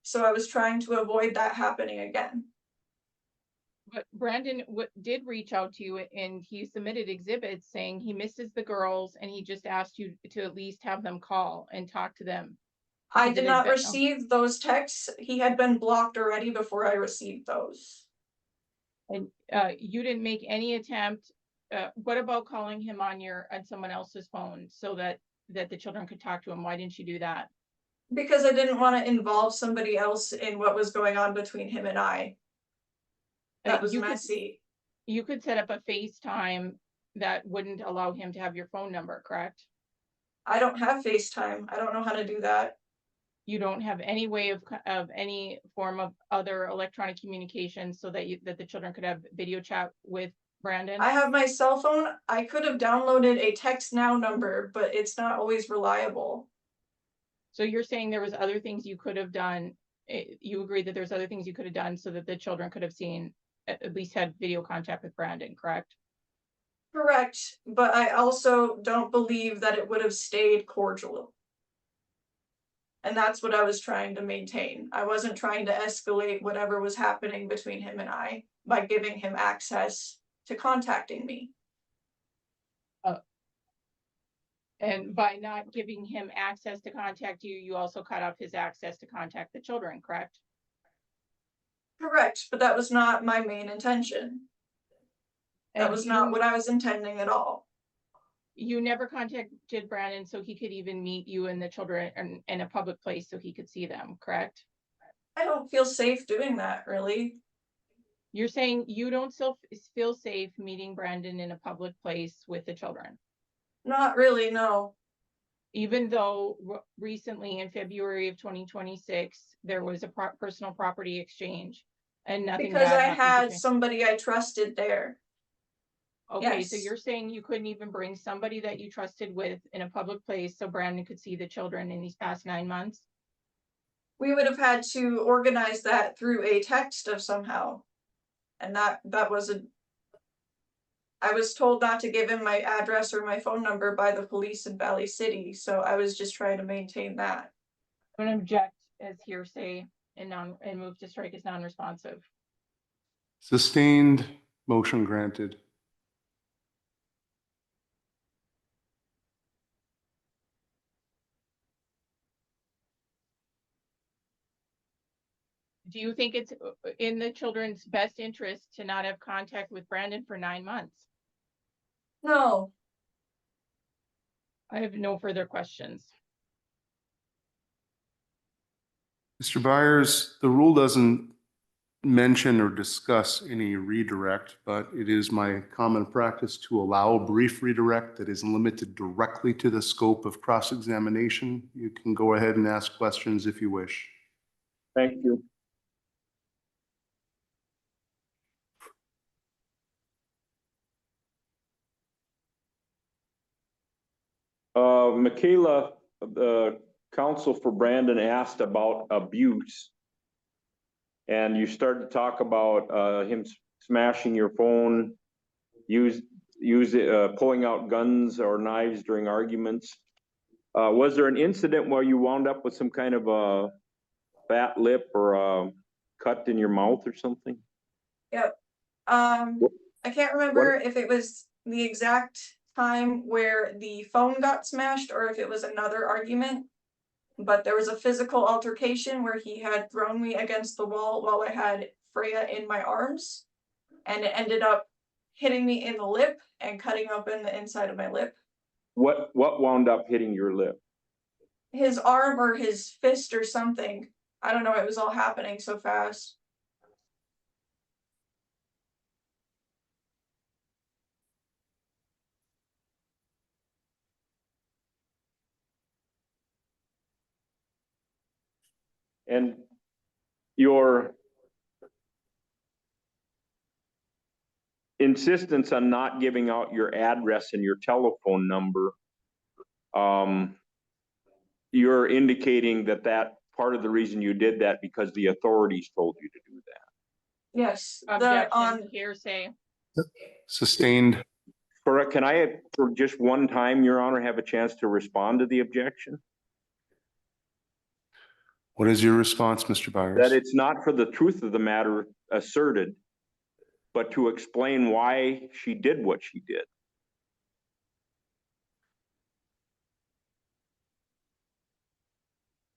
So I was trying to avoid that happening again. But Brandon did reach out to you and he submitted exhibits saying he misses the girls and he just asked you to at least have them call and talk to them. I Because did it had not been- receive those texts. He had been blocked already before I received those. And you didn't make any attempt. What about calling him on someone else's phone so that the children could talk to him? Why didn't you do that? Because I didn't want to involve somebody else in what was going on between him and I. That was messy. You could set up a FaceTime that wouldn't allow him to have your phone number, correct? I don't have FaceTime. I don't know how to do that. You don't have any way of any form of other electronic communication so that the children could have video chat with Brandon? I have my cell phone. I could have downloaded a text now number, but it's not always reliable. So you're saying there was other things you could have done. You agree that there's other things you could have done so that the children could have seen, at least had video contact with Brandon, correct? Correct, but I also don't believe that it would have stayed cordial. And that's what I was trying to maintain. I wasn't trying to escalate whatever was happening between him and I by giving him access to contacting me. And by not giving him access to contact you, you also cut off his access to contact the children, correct? Correct, but that was not my main intention. That And was not what I was intending at all. You never contacted Brandon so he could even meet you and the children in a public place so he could see them, correct? I don't feel safe doing that, really. You're saying you don't feel safe meeting Brandon in a public place with the children? Not really, no. Even though recently in February of 2026, there was a personal property exchange and nothing Because bad I happened had between- somebody I trusted there. Okay, so Yes. you're saying you couldn't even bring somebody that you trusted with in a public place so Brandon could see the children in these past 9 months? We would have had to organize that through a text of somehow. And that wasn't. I was told not to give him my address or my phone number by the police in Valley City, so I was just trying to maintain that. I'm gonna object as hearsay and move to strike as non-responsive. Sustained, motion granted. Do you think it's in the children's best interest to not have contact with Brandon for 9 months? No, I have no further questions. Mr. Byers, the rule doesn't mention or discuss any redirect, but it is my common practice to allow a brief redirect that is limited directly to the scope of cross-examination. You can go ahead and ask questions if you wish. Thank you. Michaela, the counsel for Brandon asked about abuse. And you started to talk about him smashing your phone, pulling out guns or knives during arguments. Was there an incident where you wound up with some kind of a fat lip or a cut in your mouth or something? yep. I can't remember if it was the exact time where the phone got smashed or if it was another argument. But there was a physical altercation where he had thrown me against the wall while I had Freya in my arms. And it ended up hitting me in the lip and cutting open the inside of my lip. What wound up hitting your lip? His arm or his fist or something. I don't know, it was all happening so fast. And your insistence on not giving out your address and your telephone number, you're indicating that part of the reason you did that because the authorities told you to do that. Yes, Objection, hearsay. Sustained. Can I, for just one time, Your Honor, have a chance to respond to the objection? What is your response, Mr. Byers? That it's not for the truth of the matter asserted, but to explain why she did what she did.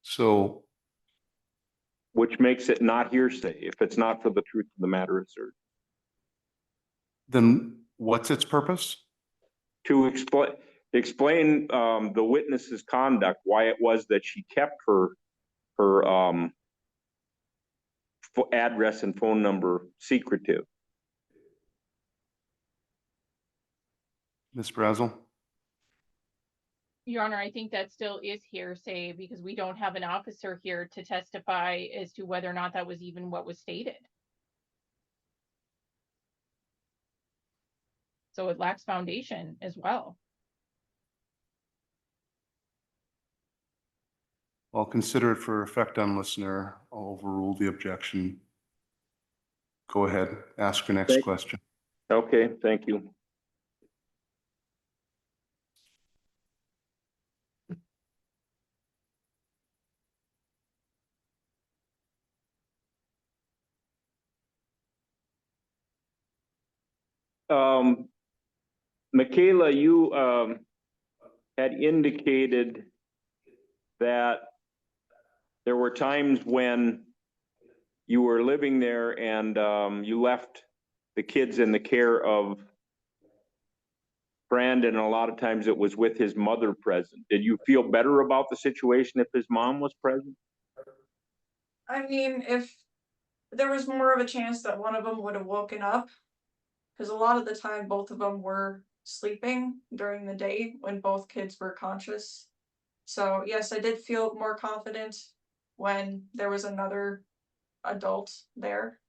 So, Which makes it not hearsay if it's not for the truth of the matter asserted. then what's its purpose? To explain the witness's conduct, why it was that she kept her address and phone number secretive. Ms. Brazel? Your Honor, I think that still is hearsay because we don't have an officer here to testify as to whether or not that was even what was stated. So it lacks foundation as well. I'll consider it for effect on listener. I'll overrule the objection. Go ahead, ask your next question. Okay, thank you. Michaela, you had indicated that there were times when you were living there and you left the kids in the care of Brandon, and a lot of times it was with his mother present. Did you feel better about the situation if his mom was present? I mean, if there was more of a chance that one of them would have woken up, because a lot of the time both of them were sleeping during the day when both kids were conscious. So yes, I did feel more confident when there was another adult there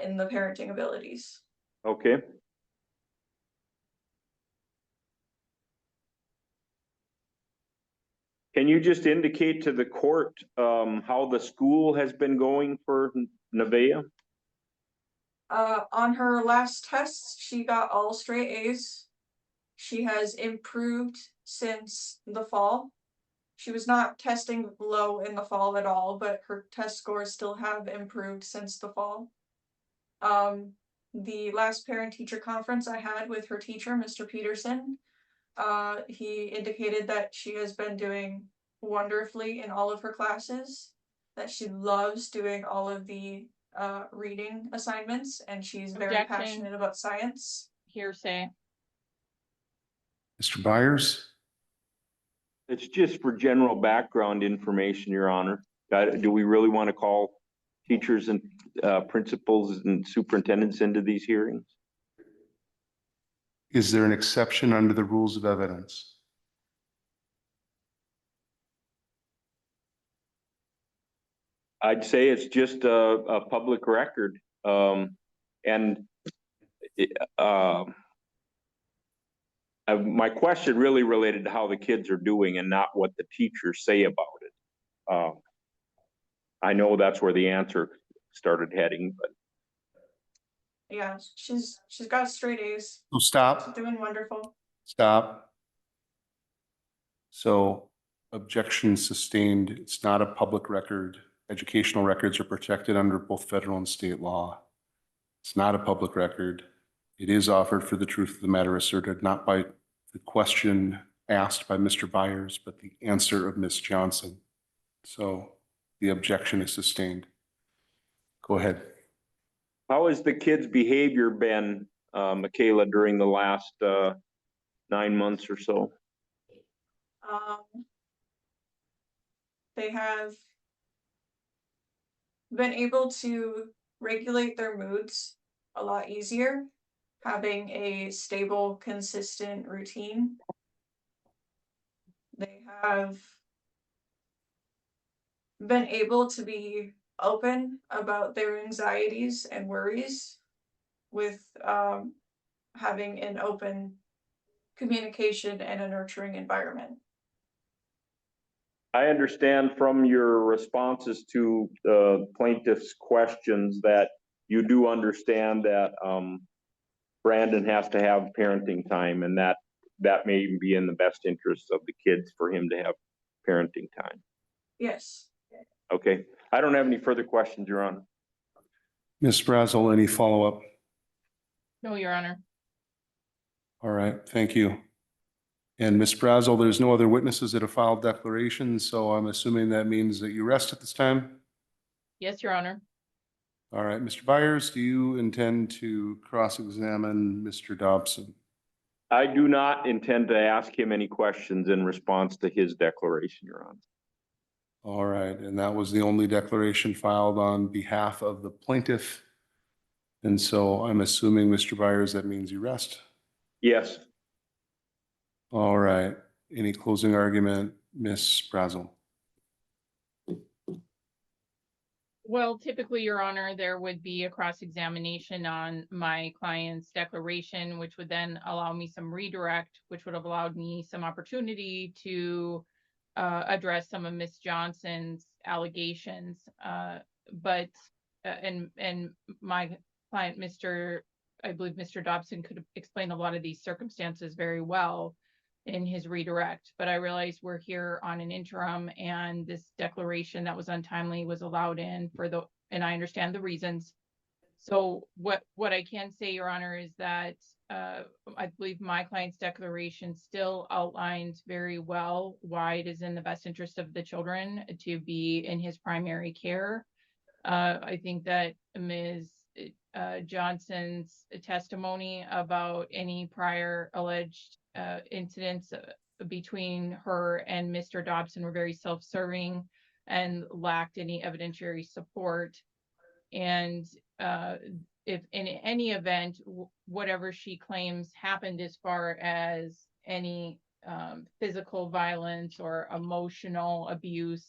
in the parenting abilities. Okay. Can you just indicate to the court how the school has been going for Nevaeh? On her last test, she got all straight A's. She has improved since the fall. She was not testing low in the fall at all, but her test scores still have improved since the fall. The last parent-teacher conference I had with her teacher, Mr. Peterson, he indicated that she has been doing wonderfully in all of her classes, that she loves doing all of the reading assignments, and she's very Objection. passionate about science. Hearsay. Mr. Byers? It's just for general background information, Your Honor. Do we really want to call teachers and principals and superintendents into these hearings? Is there an exception under the rules of evidence? I'd say it's just a public record. My question really related to how the kids are doing and not what the teachers say about it. I know that's where the answer started heading, but Yeah, she's got straight A's. So stop. She's doing wonderful. Stop. So objection sustained. It's not a public record. Educational records are protected under both federal and state law. It's not a public record. It is offered for the truth of the matter asserted, not by the question asked by Mr. Byers, but the answer of Ms. Johnson. So the objection is sustained. Go ahead. How has the kids' behavior been, Michaela, during the last 9 months or so? They have been able to regulate their moods a lot easier, having a stable, consistent routine. They have been able to be open about their anxieties and worries with having an open communication and a nurturing environment. I understand from your responses to the plaintiff's questions that you do understand that Brandon has to have parenting time, and that may even be in the best interest of the kids for him to have parenting time. Yes. Okay, I don't have any further questions, Your Honor. Ms. Brazel, any follow-up? No, Your Honor. All right, thank you. And Ms. Brazel, there's no other witnesses that have filed declarations, so I'm assuming that means that you rest at this time? Yes, Your Honor. All right, Mr. Byers, do you intend to cross-examine Mr. Dobson? I do not intend to ask him any questions in response to his declaration, Your Honor. All right, and that was the only declaration filed on behalf of the plaintiff. And so I'm assuming, Mr. Byers, that means you rest? Yes. All right, any closing argument, Ms. Brazel? Well, typically, Your Honor, there would be a cross-examination on my client's declaration, which would then allow me some redirect, which would have allowed me some opportunity to address some of Ms. Johnson's allegations. But my client, I believe Mr. Dobson, could explain a lot of these circumstances very well in his redirect, but I realize we're here on an interim, and this declaration that was untimely was allowed in and I understand the reasons. So what I can say, Your Honor, is that I believe my client's declaration still outlines very well why it is in the best interest of the children to be in his primary care. I think that Ms. Johnson's testimony about any prior alleged incidents between her and Mr. Dobson were very self-serving and lacked any evidentiary support. And if in any event, whatever she claims happened as far as any physical violence or emotional abuse,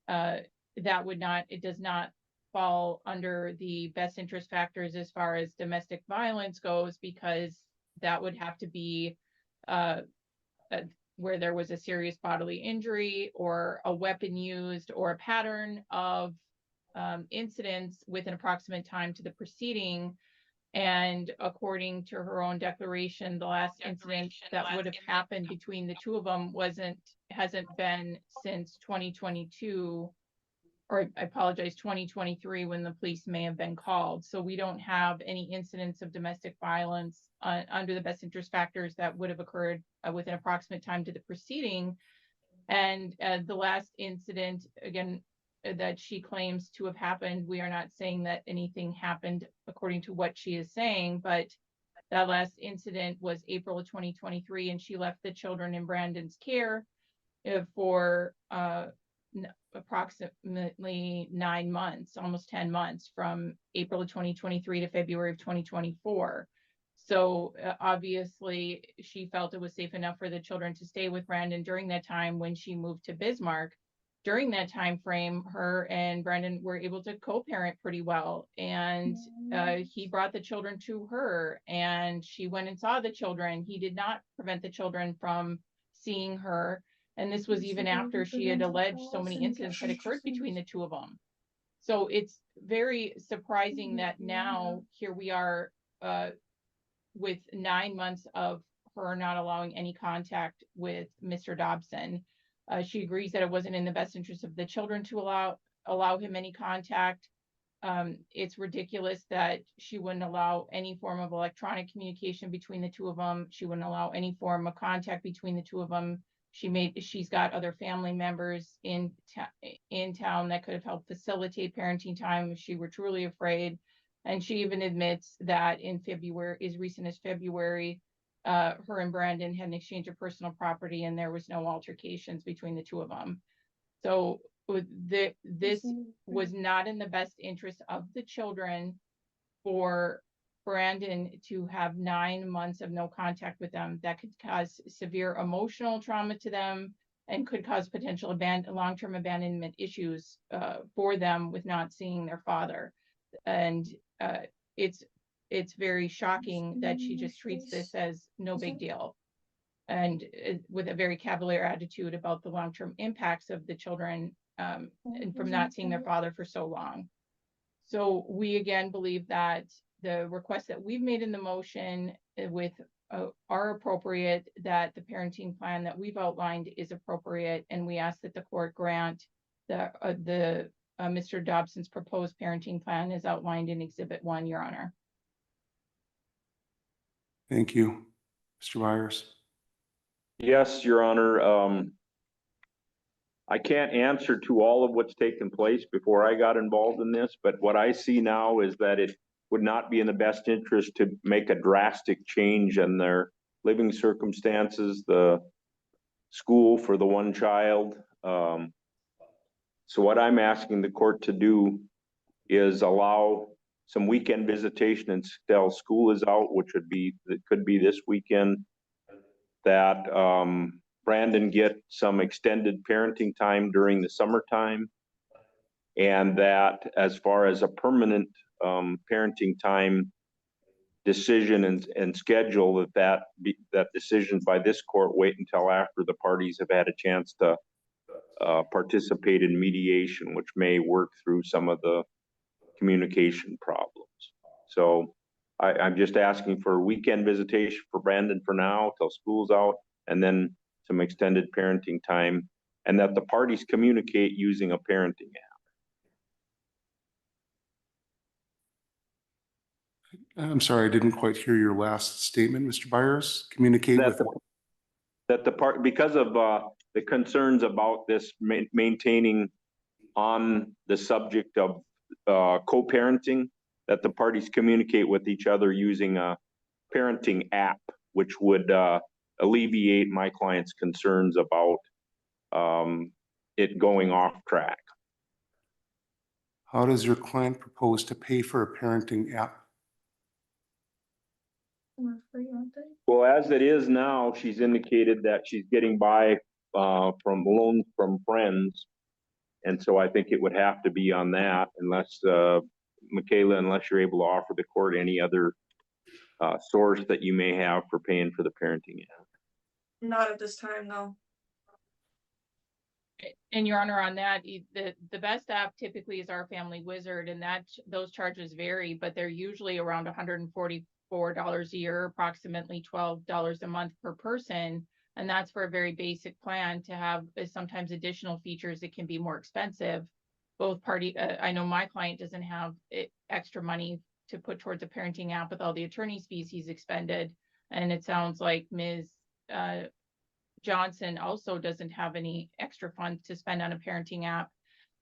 it does not fall under the best interest factors as far as domestic violence goes, because that would have to be where there was a serious bodily injury or a weapon used or a pattern of incidents with an approximate time to the proceeding. And according to her own declaration, the last incident that would have happened between the two of them hasn't been since 2022, or I apologize, 2023, when the police may have been called. So we don't have any incidents of domestic violence under the best interest factors that would have occurred with an approximate time to the proceeding. And the last incident, again, that she claims to have happened, we are not saying that anything happened according to what she is saying, but that last incident was April of 2023, and she left the children in Brandon's care for approximately 9 months, almost 10 months, from April of 2023 to February of 2024. So obviously she felt it was safe enough for the children to stay with Brandon during that time when she moved to Bismarck. During that time frame, her and Brandon were able to co-parent pretty well, and he brought the children to her, and she went and saw the children. He did not prevent the children from seeing her. And this was even after she had alleged so many incidents had occurred between the two of them. So it's very surprising that now here we are with 9 months of her not allowing any contact with Mr. Dobson. She agrees that it wasn't in the best interest of the children to allow allow him any contact. It's ridiculous that she wouldn't allow any form of electronic communication between the two of them. She wouldn't allow any form of contact between the two of them. She's got other family members in town that could have helped facilitate parenting time if she were truly afraid. And she even admits that in February, as recent as February, her and Brandon had an exchange of personal property and there was no altercations between the two of them. So this was not in the best interest of the children for Brandon to have 9 months of no contact with them. That could cause severe emotional trauma to them and could cause potential long-term abandonment issues for them with not seeing their father. And it's very shocking that she just treats this as no big deal, and with a very cavalier attitude about the long-term impacts of the children and from not seeing their father for so long. So we again believe that the requests that we've made in the motion are appropriate, that the parenting plan that we've outlined is appropriate, and we ask that the court grant Mr. Dobson's proposed parenting plan as outlined in Exhibit 1, Your Honor. Thank you. Mr. Byers. Yes, Your Honor. I can't answer to all of what's taken place before I got involved in this, but what I see now is that it would not be in the best interest to make a drastic change in their living circumstances, the school for the one child. So what I'm asking the court to do is allow some weekend visitation until school is out, which could be this weekend, that Brandon get some extended parenting time during the summertime, and that as far as a permanent parenting time decision and schedule, that decision by this court wait until after the parties have had a chance to participate in mediation, which may work through some of the communication problems. So I'm just asking for a weekend visitation for Brandon for now till school's out, and then some extended parenting time, and that the parties communicate using a parenting app. I'm sorry, I didn't quite hear your last statement, Mr. Byers. Communicate with Because of the concerns about this maintaining on the subject of co-parenting, that the parties communicate with each other using a parenting app, which would alleviate my client's concerns about it going off track. How does your client propose to pay for a parenting app? Well, as it is now, she's indicated that she's getting by from loans from friends. And so I think it would have to be on that, unless, Michaela, unless you're able to offer the court any other source that you may have for paying for the parenting app. Not at this time, no. And Your Honor, on that, the best app typically is Our Family Wizard, and those charges vary, but they're usually around $144 a year, approximately $12 a month per person. And that's for a very basic plan. To have sometimes additional features that can be more expensive. I know my client doesn't have extra money to put towards a parenting app with all the attorney's fees he's expended. And it sounds like Ms. Johnson also doesn't have any extra funds to spend on a parenting app.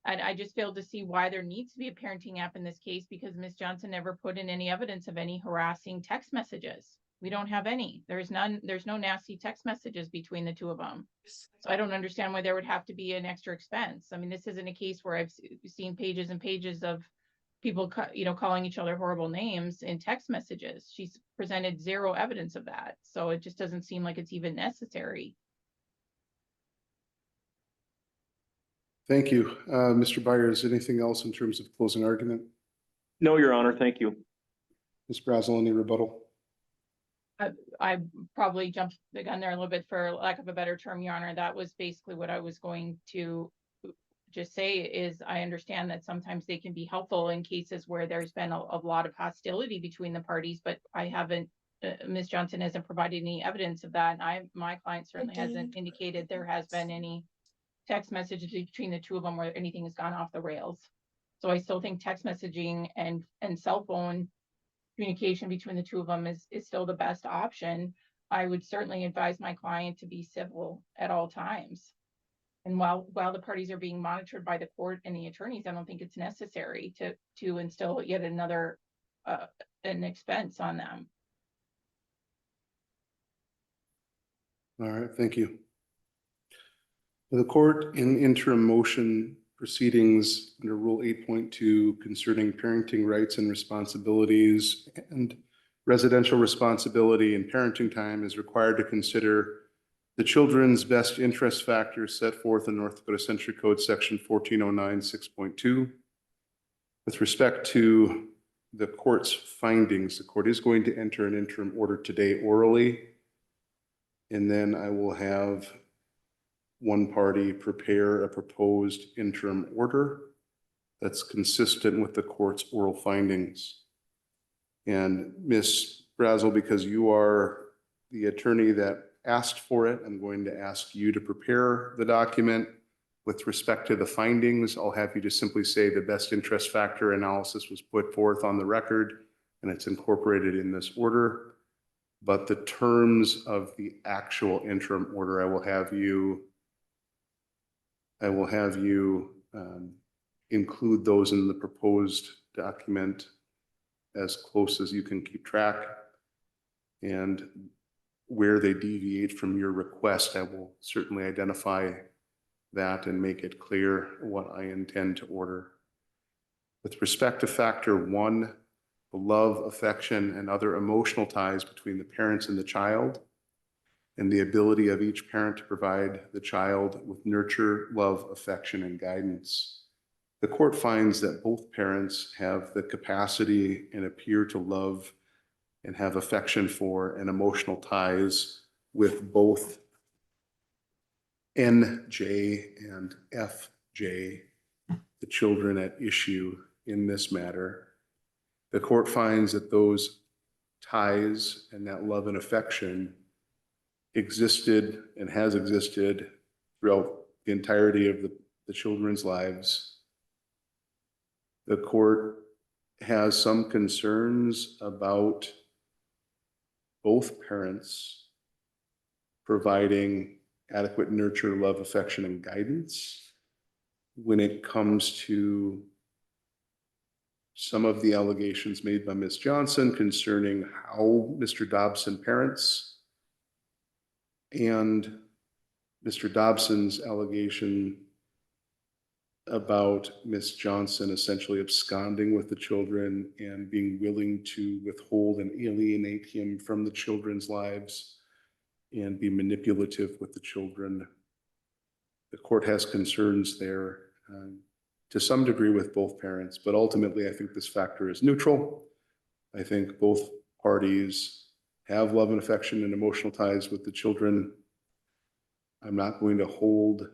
And I just failed to see why there needs to be a parenting app in this case, because Ms. Johnson never put in any evidence of any harassing text messages. We don't have any. There's no nasty text messages between the two of them. So I don't understand why there would have to be an extra expense. I mean, this isn't a case where I've seen pages and pages of people, calling each other horrible names in text messages. She's presented zero evidence of that. So it just doesn't seem like it's even necessary. Thank you. Mr. Byers, anything else in terms of closing argument? No, Your Honor, thank you. Ms. Brazel, any rebuttal? I probably jumped the gun there a little bit, for lack of a better term, Your Honor. That was basically what I was going to just say, is I understand that sometimes they can be helpful in cases where there's been a lot of hostility between the parties, but I haven't, Ms. Johnson hasn't provided any evidence of that. And my client certainly hasn't indicated there has been any text messages between the two of them where anything has gone off the rails. So I still think text messaging and cell phone communication between the two of them is still the best option. I would certainly advise my client to be civil at all times. And while the parties are being monitored by the court and the attorneys, I don't think it's necessary to instill yet another an expense on them. All right, thank you. The court in interim motion proceedings under Rule 8.2 concerning parenting rights and responsibilities and residential responsibility and parenting time is required to consider the children's best interest factors set forth in North Dakota Century Code Section 1409 6.2. With respect to the court's findings, the court is going to enter an interim order today orally, and then I will have one party prepare a proposed interim order that's consistent with the court's oral findings. And Ms. Brazel, because you are the attorney that asked for it, I'm going to ask you to prepare the document. With respect to the findings, I'll have you just simply say the best interest factor analysis was put forth on the record and it's incorporated in this order. But the terms of the actual interim order, I will have you include those in the proposed document as close as you can keep track. And where they deviate from your request, I will certainly identify that and make it clear what I intend to order. With respect to factor 1, the love, affection, and other emotional ties between the parents and the child, and the ability of each parent to provide the child with nurture, love, affection, and guidance. The court finds that both parents have the capacity and appear to love and have affection for and emotional ties with both NJ and FJ, the children at issue in this matter. The court finds that those ties and that love and affection existed and has existed throughout the entirety of the children's lives. The court has some concerns about both parents providing adequate nurture, love, affection, and guidance when it comes to some of the allegations made by Ms. Johnson concerning how Mr. Dobson parents and Mr. Dobson's allegation about Ms. Johnson essentially absconding with the children and being willing to withhold and alienate him from the children's lives and be manipulative with the children. The court has concerns there to some degree with both parents, but ultimately I think this factor is neutral. I think both parties have love and affection and emotional ties with the children. I'm not going to hold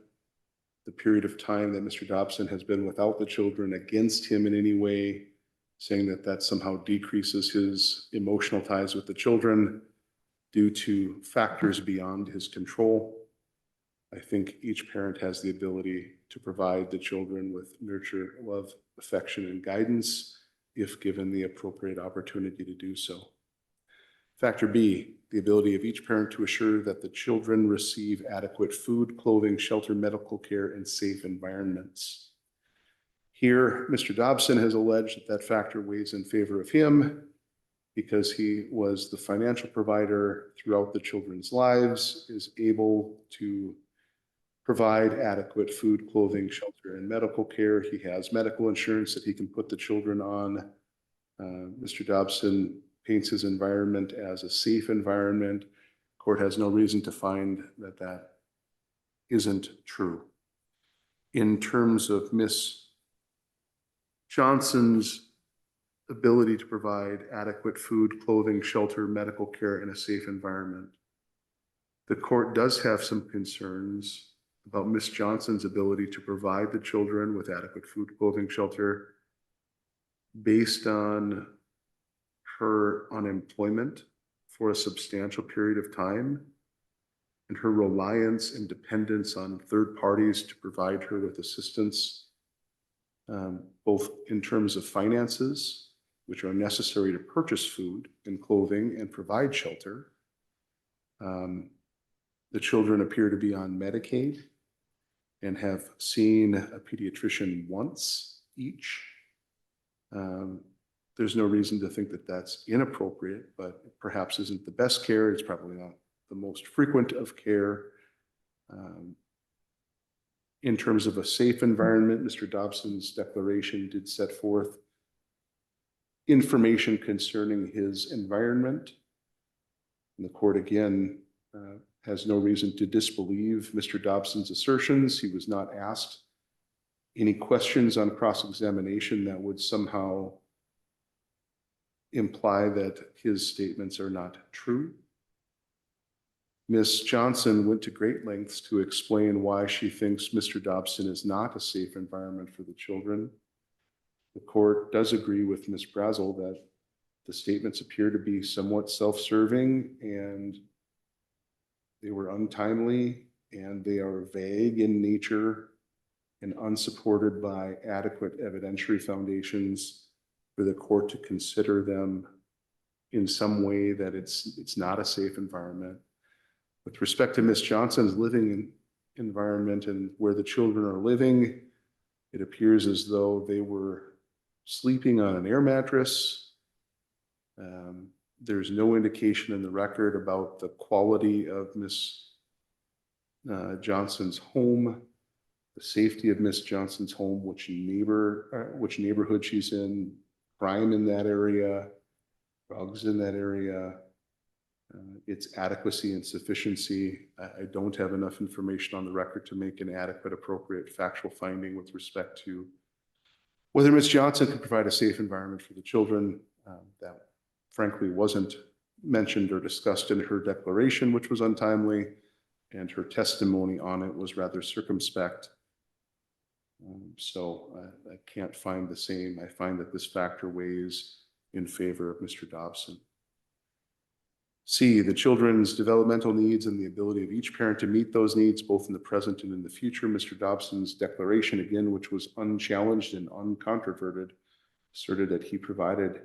the period of time that Mr. Dobson has been without the children against him in any way, saying that that somehow decreases his emotional ties with the children due to factors beyond his control. I think each parent has the ability to provide the children with nurture, love, affection, and guidance if given the appropriate opportunity to do so. Factor B, the ability of each parent to assure that the children receive adequate food, clothing, shelter, medical care, and safe environments. Here, Mr. Dobson has alleged that that factor weighs in favor of him because he was the financial provider throughout the children's lives, is able to provide adequate food, clothing, shelter, and medical care. He has medical insurance that he can put the children on. Mr. Dobson paints his environment as a safe environment. Court has no reason to find that that isn't true. In terms of Ms. Johnson's ability to provide adequate food, clothing, shelter, medical care in a safe environment, the court does have some concerns about Ms. Johnson's ability to provide the children with adequate food, clothing, shelter based on her unemployment for a substantial period of time and her reliance and dependence on third parties to provide her with assistance, both in terms of finances, which are necessary to purchase food and clothing and provide shelter. The children appear to be on Medicaid and have seen a pediatrician once each. There's no reason to think that that's inappropriate, but it perhaps isn't the best care. It's probably not the most frequent of care. In terms of a safe environment, Mr. Dobson's declaration did set forth information concerning his environment. And the court again has no reason to disbelieve Mr. Dobson's assertions. He was not asked any questions on cross-examination that would somehow imply that his statements are not true. Ms. Johnson went to great lengths to explain why she thinks Mr. Dobson is not a safe environment for the children. The court does agree with Ms. Brazel that the statements appear to be somewhat self-serving and they were untimely and they are vague in nature and unsupported by adequate evidentiary foundations for the court to consider them in some way that it's not a safe environment. With respect to Ms. Johnson's living environment and where the children are living, it appears as though they were sleeping on an air mattress. There's no indication in the record about the quality of Ms. Johnson's home, the safety of Ms. Johnson's home, which neighborhood she's in, crime in that area, drugs in that area, its adequacy and sufficiency. I don't have enough information on the record to make an adequate, appropriate factual finding with respect to whether Ms. Johnson could provide a safe environment for the children. That frankly wasn't mentioned or discussed in her declaration, which was untimely, and her testimony on it was rather circumspect. So I can't find the same. I find that this factor weighs in favor of Mr. Dobson. C, the children's developmental needs and the ability of each parent to meet those needs, both in the present and in the future. Mr. Dobson's declaration, again, which was unchallenged and uncontroverted, asserted that he provided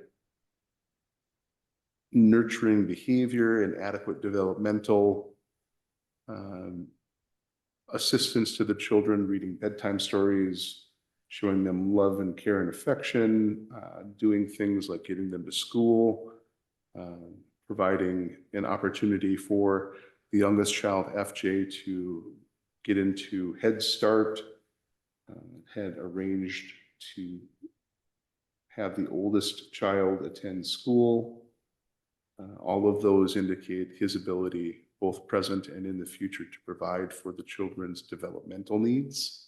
nurturing behavior and adequate developmental assistance to the children, reading bedtime stories, showing them love and care and affection, doing things like getting them to school, providing an opportunity for the youngest child, FJ, to get into Head Start, had arranged to have the oldest child attend school. All of those indicate his ability, both present and in the future, to provide for the children's developmental needs.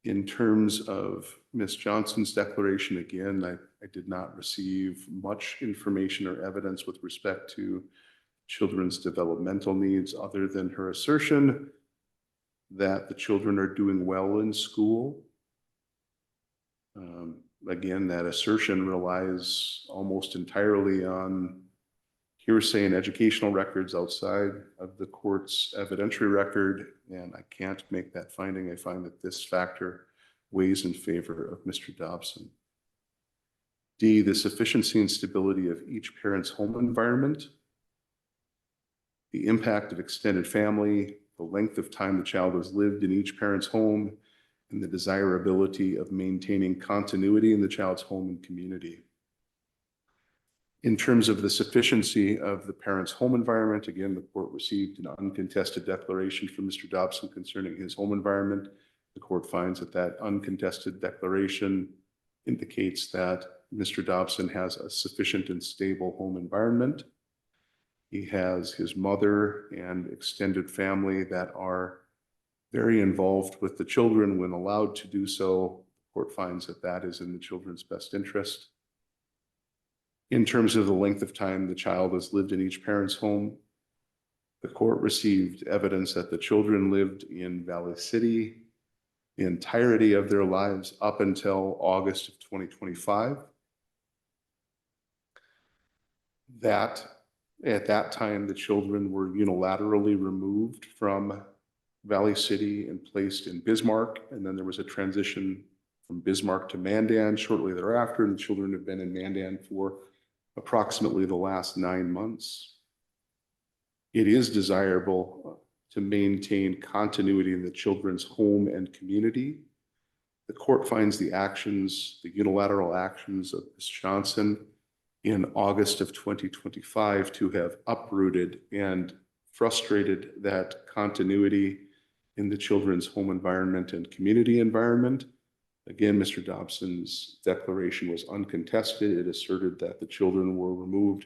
In terms of Ms. Johnson's declaration, again, I did not receive much information or evidence with respect to children's developmental needs other than her assertion that the children are doing well in school. Again, that assertion relies almost entirely on hearsay and educational records outside of the court's evidentiary record, and I can't make that finding. I find that this factor weighs in favor of Mr. Dobson. D, the sufficiency and stability of each parent's home environment, the impact of extended family, the length of time the child has lived in each parent's home, and the desirability of maintaining continuity in the child's home and community. In terms of the sufficiency of the parent's home environment, again, the court received an uncontested declaration from Mr. Dobson concerning his home environment. The court finds that that uncontested declaration indicates that Mr. Dobson has a sufficient and stable home environment. He has his mother and extended family that are very involved with the children when allowed to do so. The court finds that that is in the children's best interest. In terms of the length of time the child has lived in each parent's home, the court received evidence that the children lived in Valley City the entirety of their lives up until August of 2025. That At that time, the children were unilaterally removed from Valley City and placed in Bismarck. And then there was a transition from Bismarck to Mandan shortly thereafter. And the children have been in Mandan for approximately the last 9 months. It is desirable to maintain continuity in the children's home and community. The court finds the actions, the unilateral actions of Ms. Johnson in August of 2025 to have uprooted and frustrated that continuity in the children's home environment and community environment. Again, Mr. Dobson's declaration was uncontested. It asserted that the children were removed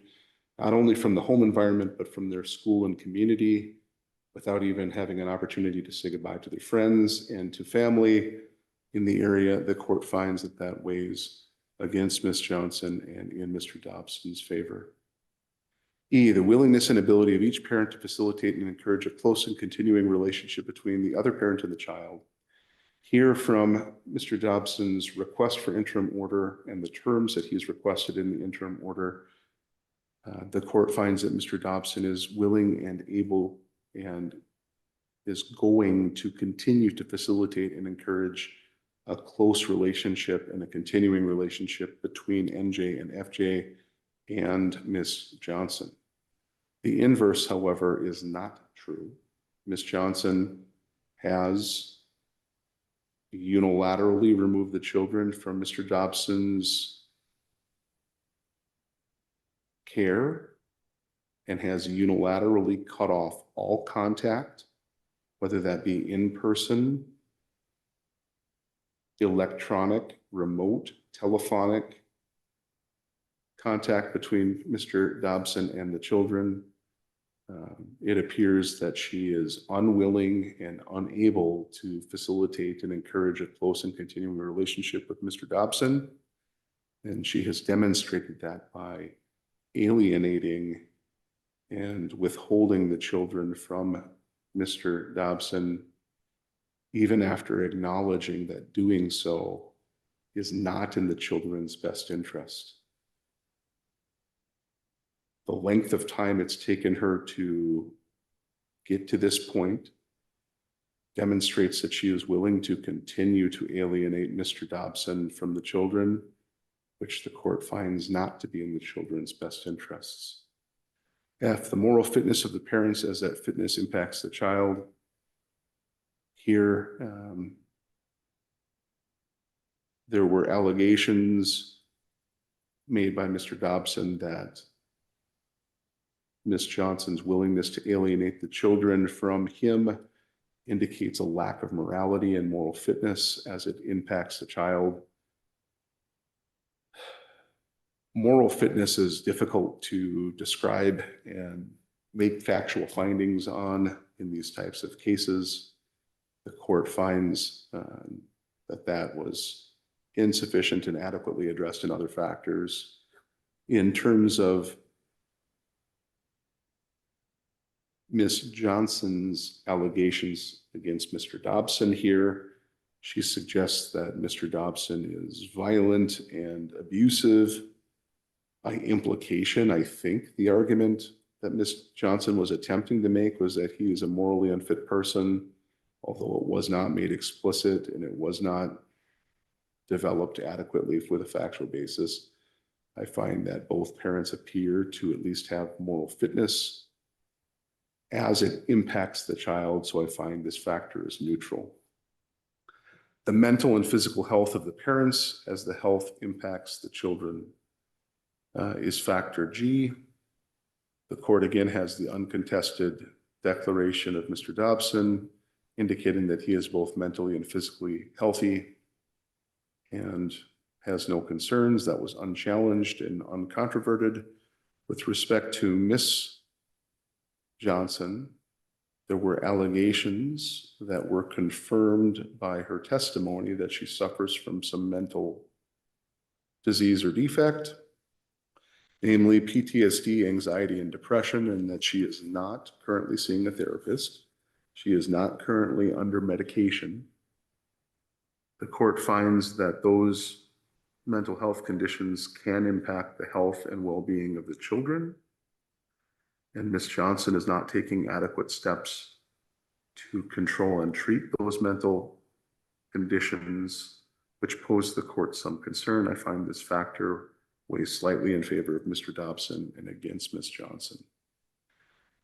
not only from the home environment, but from their school and community without even having an opportunity to say goodbye to their friends and to family in the area. The court finds that that weighs against Ms. Johnson and in Mr. Dobson's favor. E, the willingness and ability of each parent to facilitate and encourage a close and continuing relationship between the other parent and the child. Here from Mr. Dobson's request for interim order and the terms that he's requested in the interim order, the court finds that Mr. Dobson is willing and able and is going to continue to facilitate and encourage a close relationship and a continuing relationship between NJ and FJ and Ms. Johnson. The inverse, however, is not true. Ms. Johnson has unilaterally removed the children from Mr. Dobson's care and has unilaterally cut off all contact, whether that be in person, electronic, remote, telephonic contact between Mr. Dobson and the children. It appears that she is unwilling and unable to facilitate and encourage a close and continuing relationship with Mr. Dobson. And she has demonstrated that by alienating and withholding the children from Mr. Dobson, even after acknowledging that doing so is not in the children's best interest. The length of time it's taken her to get to this point demonstrates that she is willing to continue to alienate Mr. Dobson from the children, which the court finds not to be in the children's best interests. F, the moral fitness of the parents as that fitness impacts the child. Here, there were allegations made by Mr. Dobson that Ms. Johnson's willingness to alienate the children from him indicates a lack of morality and moral fitness as it impacts the child. Moral fitness is difficult to describe and make factual findings on in these types of cases. The court finds that that was insufficient and adequately addressed in other factors. In terms of Ms. Johnson's allegations against Mr. Dobson here, she suggests that Mr. Dobson is violent and abusive. By implication, I think the argument that Ms. Johnson was attempting to make was that he is a morally unfit person, although it was not made explicit and it was not developed adequately with a factual basis. I find that both parents appear to at least have moral fitness as it impacts the child, so I find this factor is neutral. The mental and physical health of the parents as the health impacts the children is factor G. The court again has the uncontested declaration of Mr. Dobson indicating that he is both mentally and physically healthy and has no concerns. That was unchallenged and uncontroverted. With respect to Ms. Johnson, there were allegations that were confirmed by her testimony that she suffers from some mental disease or defect, namely PTSD, anxiety, and depression, and that she is not currently seeing a therapist. She is not currently under medication. The court finds that those mental health conditions can impact the health and well-being of the children. and Ms. Johnson is not taking adequate steps to control and treat those mental conditions which pose the court some concern, I find this factor weighs slightly in favor of Mr. Dobson and against Ms. Johnson.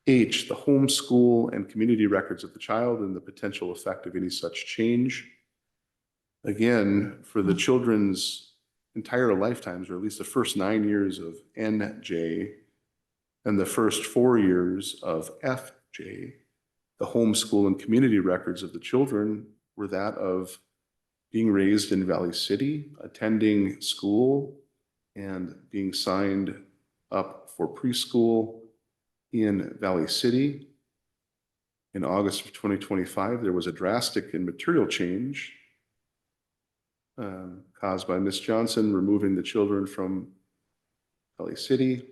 H, the home, school, and community records of the child and the potential effect of any such change. Again, for the children's entire lifetimes, or at least the first 9 years of NJ and the first 4 years of FJ, the home, school, and community records of the children were that of being raised in Valley City, attending school, and being signed up for preschool in Valley City. In August of 2025, there was a drastic and material change caused by Ms. Johnson removing the children from Valley City,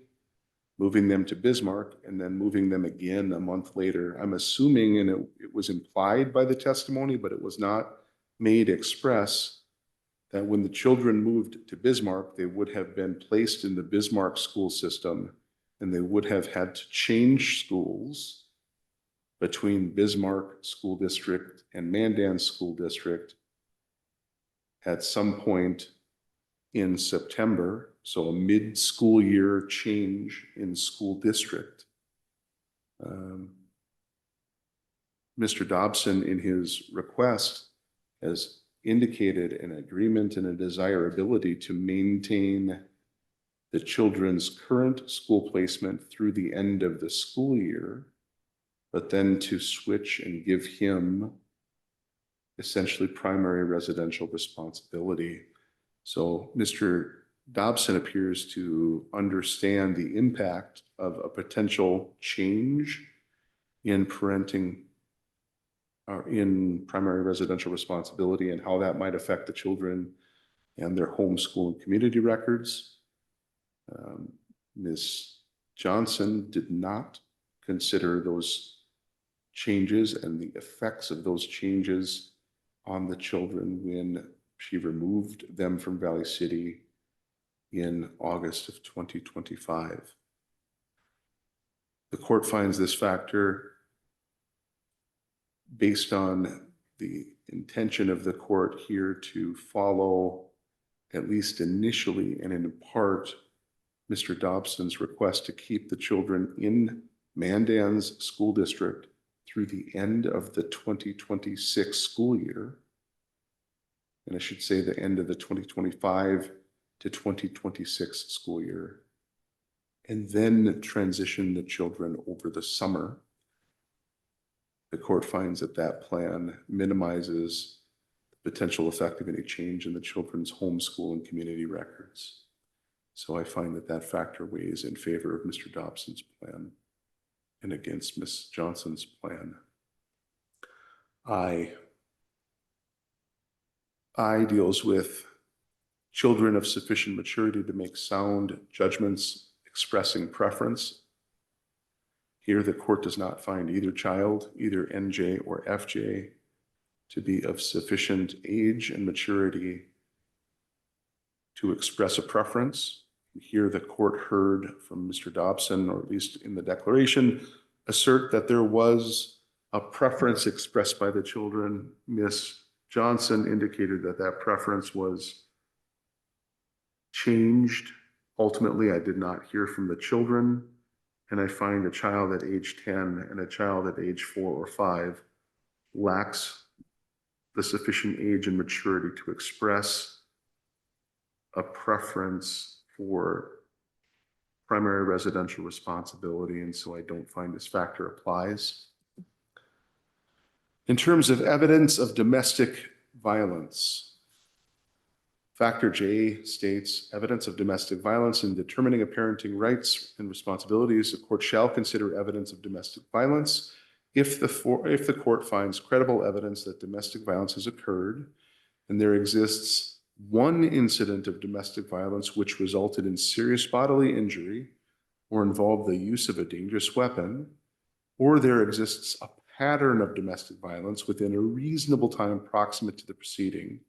moving them to Bismarck, and then moving them again a month later. I'm assuming, and it was implied by the testimony, but it was not made express, that when the children moved to Bismarck, they would have been placed in the Bismarck school system, and they would have had to change schools between Bismarck School District and Mandan School District at some point in September. So a mid-school year change in school district. Mr. Dobson, in his request, has indicated an agreement and a desirability to maintain the children's current school placement through the end of the school year, but then to switch and give him essentially primary residential responsibility. So Mr. Dobson appears to understand the impact of a potential change in parenting or in primary residential responsibility and how that might affect the children and their home, school, and community records. Ms. Johnson did not consider those changes and the effects of those changes on the children when she removed them from Valley City in August of 2025. The court finds this factor based on the intention of the court here to follow, at least initially and in part, Mr. Dobson's request to keep the children in Mandan's school district through the end of the 2026 school year. And I should say the end of the 2025 to 2026 school year, and then transition the children over the summer. The court finds that that plan minimizes the potential effect of any change in the children's home, school, and community records. So I find that that factor weighs in favor of Mr. Dobson's plan and against Ms. Johnson's plan. I deals with children of sufficient maturity to make sound judgments expressing preference. Here, the court does not find either child, either NJ or FJ, to be of sufficient age and maturity to express a preference. Here, the court heard from Mr. Dobson, or at least in the declaration, assert that there was a preference expressed by the children. Ms. Johnson indicated that that preference was changed. Ultimately, I did not hear from the children, and I find a child at age 10 and a child at age 4 or 5 lacks the sufficient age and maturity to express a preference for primary residential responsibility, and so I don't find this factor applies. In terms of evidence of domestic violence, Factor J states, evidence of domestic violence in determining a parenting rights and responsibilities, the court shall consider evidence of domestic violence if the court finds credible evidence that domestic violence has occurred and there exists one incident of domestic violence which resulted in serious bodily injury or involved the use of a dangerous weapon, or there exists a pattern of domestic violence within a reasonable time proximate to the proceeding.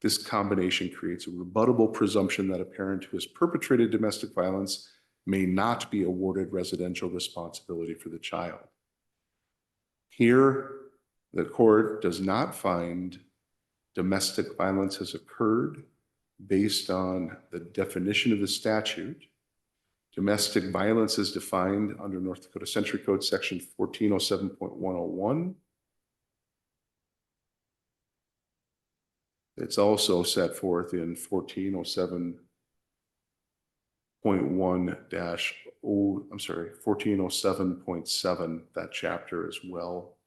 This combination creates a rebuttable presumption that a parent who has perpetrated domestic violence may not be awarded residential responsibility for the child. Here, the court does not find domestic violence has occurred based on the definition of the statute. Domestic violence is defined under North Dakota Century Code section 1407.101. It's also set forth in 1407.7, that chapter as well.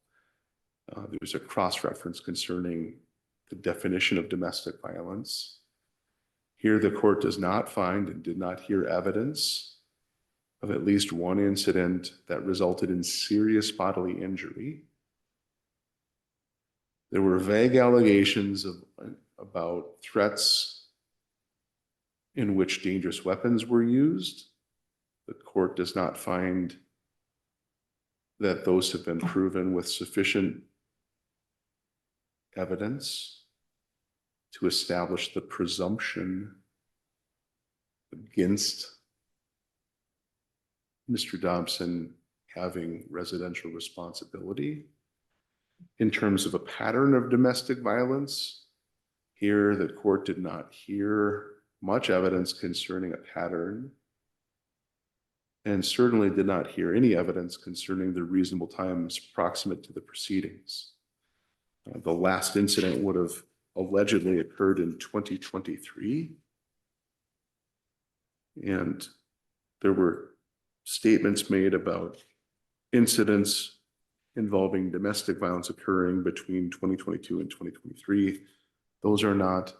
There's a cross-reference concerning the definition of domestic violence. Here, the court does not find and did not hear evidence of at least one incident that resulted in serious bodily injury. There were vague allegations about threats in which dangerous weapons were used. The court does not find that those have been proven with sufficient evidence to establish the presumption against Mr. Dobson having residential responsibility. In terms of a pattern of domestic violence, here the court did not hear much evidence concerning a pattern, and certainly did not hear any evidence concerning the reasonable times proximate to the proceedings. The last incident would have allegedly occurred in 2023, and there were statements made about incidents involving domestic violence occurring between 2022 and 2023. Those are not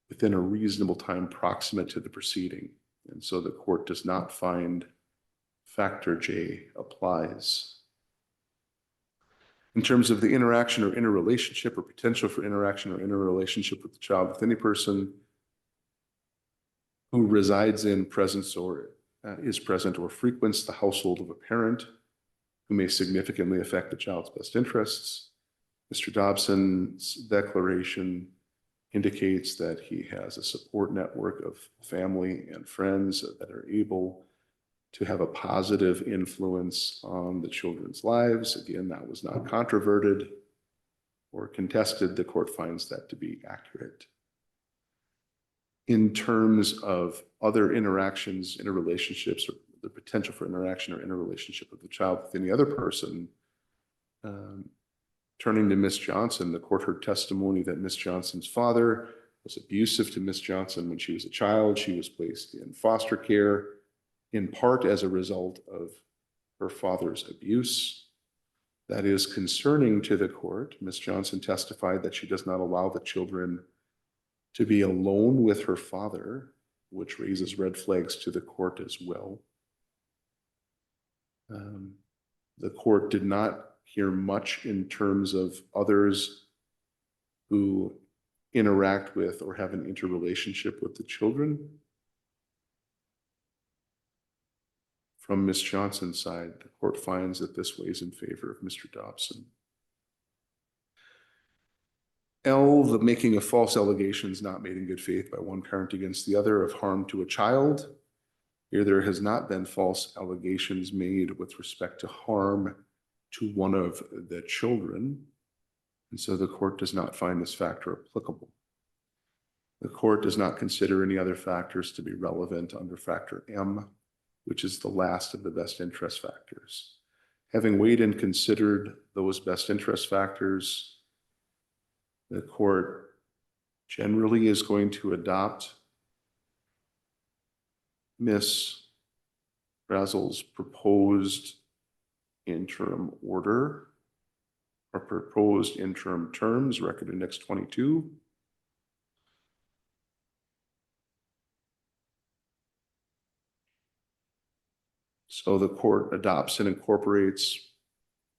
within a reasonable time proximate to the proceeding. And so the court does not find factor J applies. In terms of the interaction or interrelationship or potential for interaction or interrelationship with the child with any person who resides in presence or is present or frequents the household of a parent who may significantly affect the child's best interests. Mr. Dobson's declaration indicates that he has a support network of family and friends that are able to have a positive influence on the children's lives. Again, that was not controverted or contested. The court finds that to be accurate. In terms of other interactions, interrelationships, or the potential for interaction or interrelationship of the child with any other person, turning to Ms. Johnson, the court heard testimony that Ms. Johnson's father was abusive to Ms. Johnson when she was a child. She was placed in foster care, in part as a result of her father's abuse. That is concerning to the court. Ms. Johnson testified that she does not allow the children to be alone with her father, which raises red flags to the court as well. The court did not hear much in terms of others who interact with or have an interrelationship with the children. From Ms. Johnson's side, the court finds that this weighs in favor of Mr. Dobson. L, the making of false allegations not made in good faith by one parent against the other of harm to a child. Here, there has not been false allegations made with respect to harm to one of the children, and so the court does not find this factor applicable. The court does not consider any other factors to be relevant under factor M, which is the last of the best interest factors. Having weighed and considered those best interest factors, the court generally is going to adopt Ms. Brazel's proposed interim order or proposed interim terms, record index 22. So the court adopts and incorporates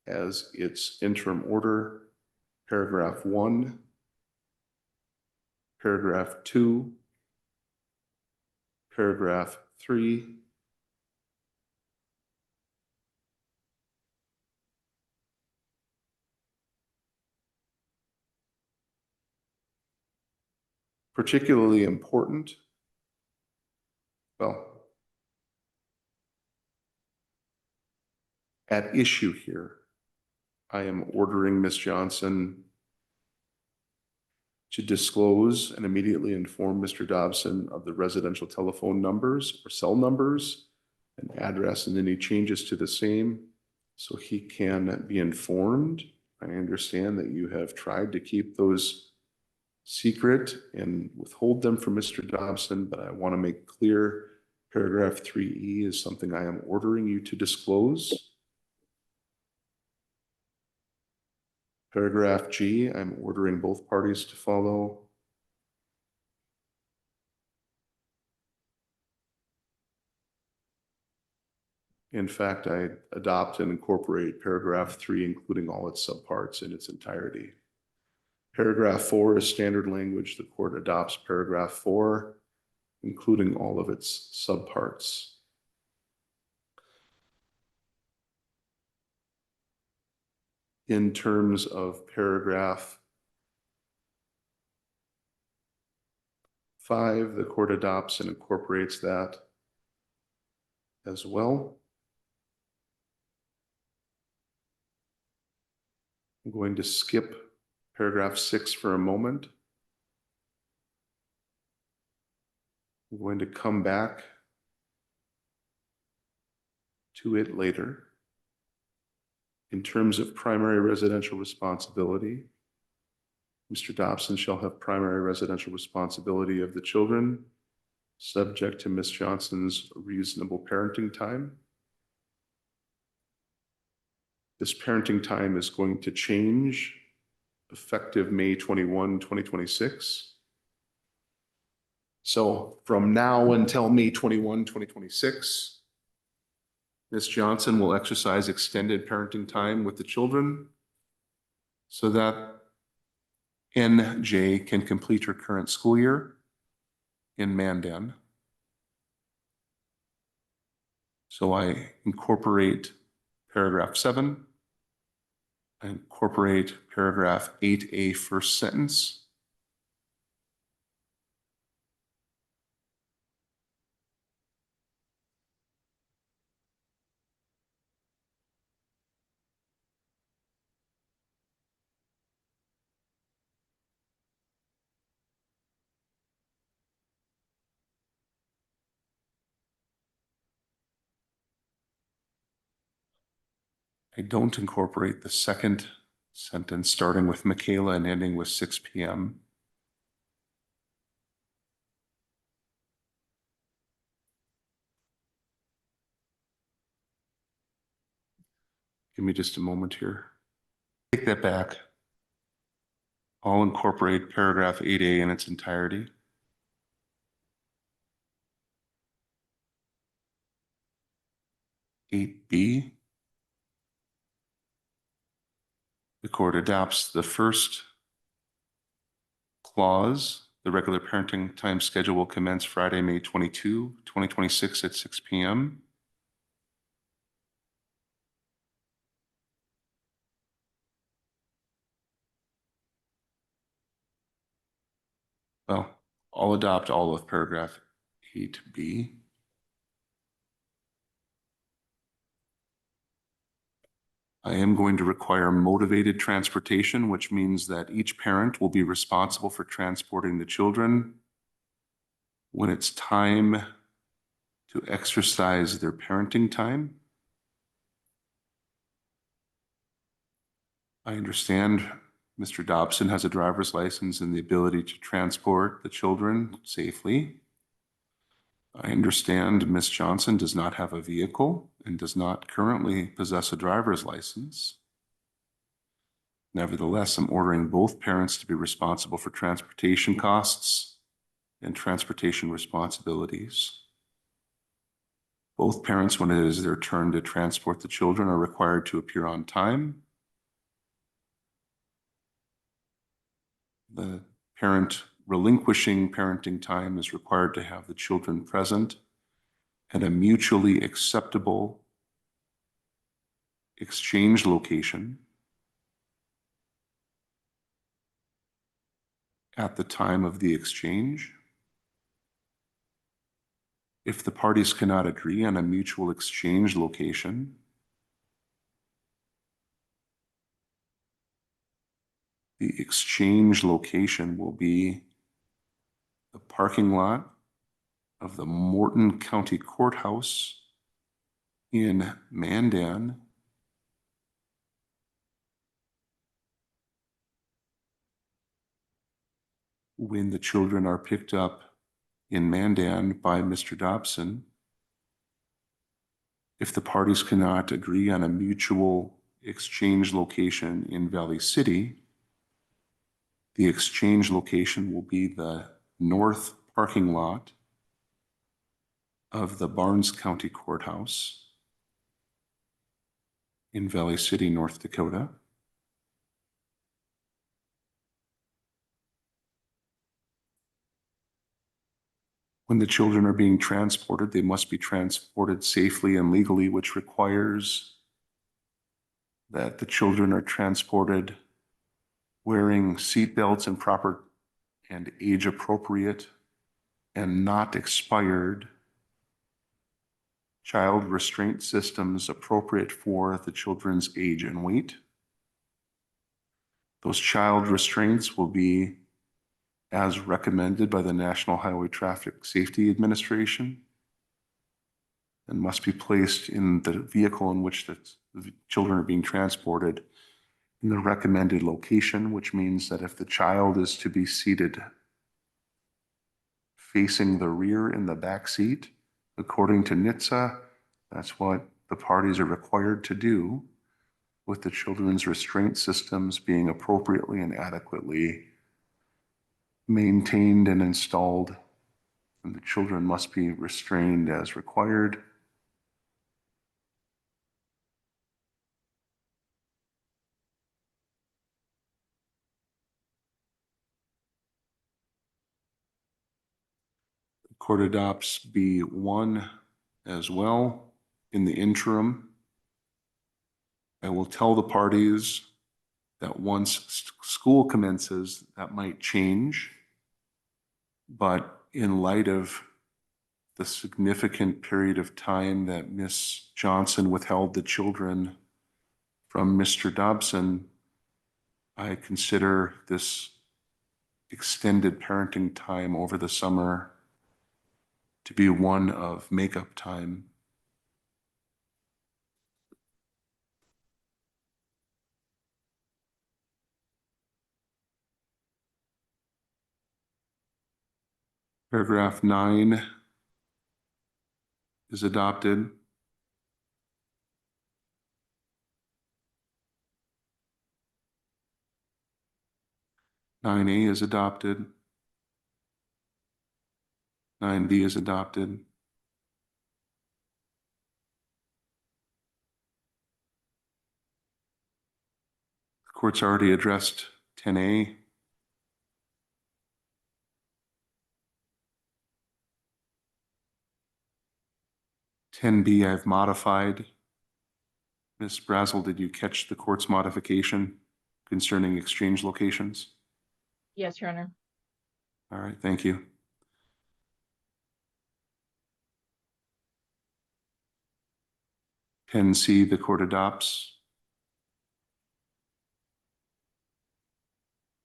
as its interim order paragraph 1, paragraph 2, paragraph 3, particularly important, well, at issue here. I am ordering Ms. Johnson to disclose and immediately inform Mr. Dobson of the residential telephone numbers or cell numbers and address and any changes to the same so he can be informed. I understand that you have tried to keep those secret and withhold them from Mr. Dobson, but I want to make clear paragraph 3E is something I am ordering you to disclose. Paragraph G, I'm ordering both parties to follow. In fact, I adopt and incorporate paragraph 3, including all its subparts in its entirety. Paragraph 4 is standard language. The court adopts paragraph 4, including all of its subparts. In terms of paragraph 5, the court adopts and incorporates that as well. I'm going to skip paragraph 6 for a moment. I'm going to come back to it later. In terms of primary residential responsibility, Mr. Dobson shall have primary residential responsibility of the children, subject to Ms. Johnson's reasonable parenting time. This parenting time is going to change effective May 21, 2026. So from now until May 21, 2026, Ms. Johnson will exercise extended parenting time with the children so that NJ can complete her current school year in Mandan. So I incorporate paragraph 7. I incorporate paragraph 8A first sentence. I don't incorporate the second sentence starting with Michaela and ending with 6 p.m. Give me just a moment here. Take that back. I'll incorporate paragraph 8A in its entirety. (8B). The court adopts the first clause. The regular parenting time schedule will commence Friday, May 22, 2026 at 6 p.m. Well, I'll adopt all of paragraph 8B. I am going to require motivated transportation, which means that each parent will be responsible for transporting the children when it's time to exercise their parenting time. I understand Mr. Dobson has a driver's license and the ability to transport the children safely. I understand Ms. Johnson does not have a vehicle and does not currently possess a driver's license. Nevertheless, I'm ordering both parents to be responsible for transportation costs and transportation responsibilities. Both parents, when it is their turn to transport the children, are required to appear on time. The parent relinquishing parenting time is required to have the children present at a mutually acceptable exchange location at the time of the exchange. If the parties cannot agree on a mutual exchange location, The exchange location will be the parking lot of the Morton County Courthouse in Mandan, when the children are picked up in Mandan by Mr. Dobson. If the parties cannot agree on a mutual exchange location in Valley City, the exchange location will be the north parking lot of the Barnes County Courthouse in Valley City, North Dakota. When the children are being transported, they must be transported safely and legally, which requires that the children are transported wearing seatbelts and proper and age-appropriate and not expired child restraint systems appropriate for the children's age and weight. Those child restraints will be as recommended by the National Highway Traffic Safety Administration and must be placed in the vehicle in which the children are being transported in the recommended location, which means that if the child is to be seated facing the rear in the back seat, according to NHTSA, that's what the parties are required to do, with the children's restraint systems being appropriately and adequately maintained and installed, and the children must be restrained as required. The court adopts B1 as well. In the interim, I will tell the parties that once school commences, that might change. But in light of the significant period of time that Ms. Johnson withheld the children from Mr. Dobson, I consider this extended parenting time over the summer to be one of makeup time. Paragraph 9 is adopted. Nine A is adopted. 9B is adopted. The court's already addressed 10A. 10B I've modified. Ms. Brazel, did you catch the court's modification concerning exchange locations? Yes, Your Honor. All right, thank you. Ten C, the court adopts.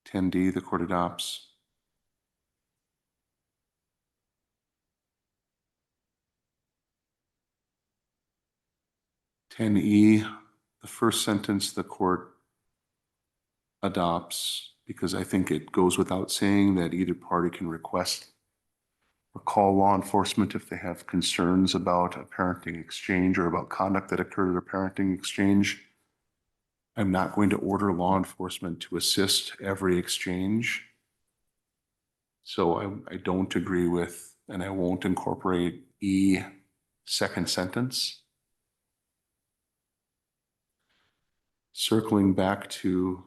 10D, the court adopts. Ten E, the first sentence the court adopts because I think it goes without saying that either party can request or call law enforcement if they have concerns about a parenting exchange or about conduct that occurred at a parenting exchange. I'm not going to order law enforcement to assist every exchange. So I don't agree with, and I won't incorporate E, second sentence. Circling back to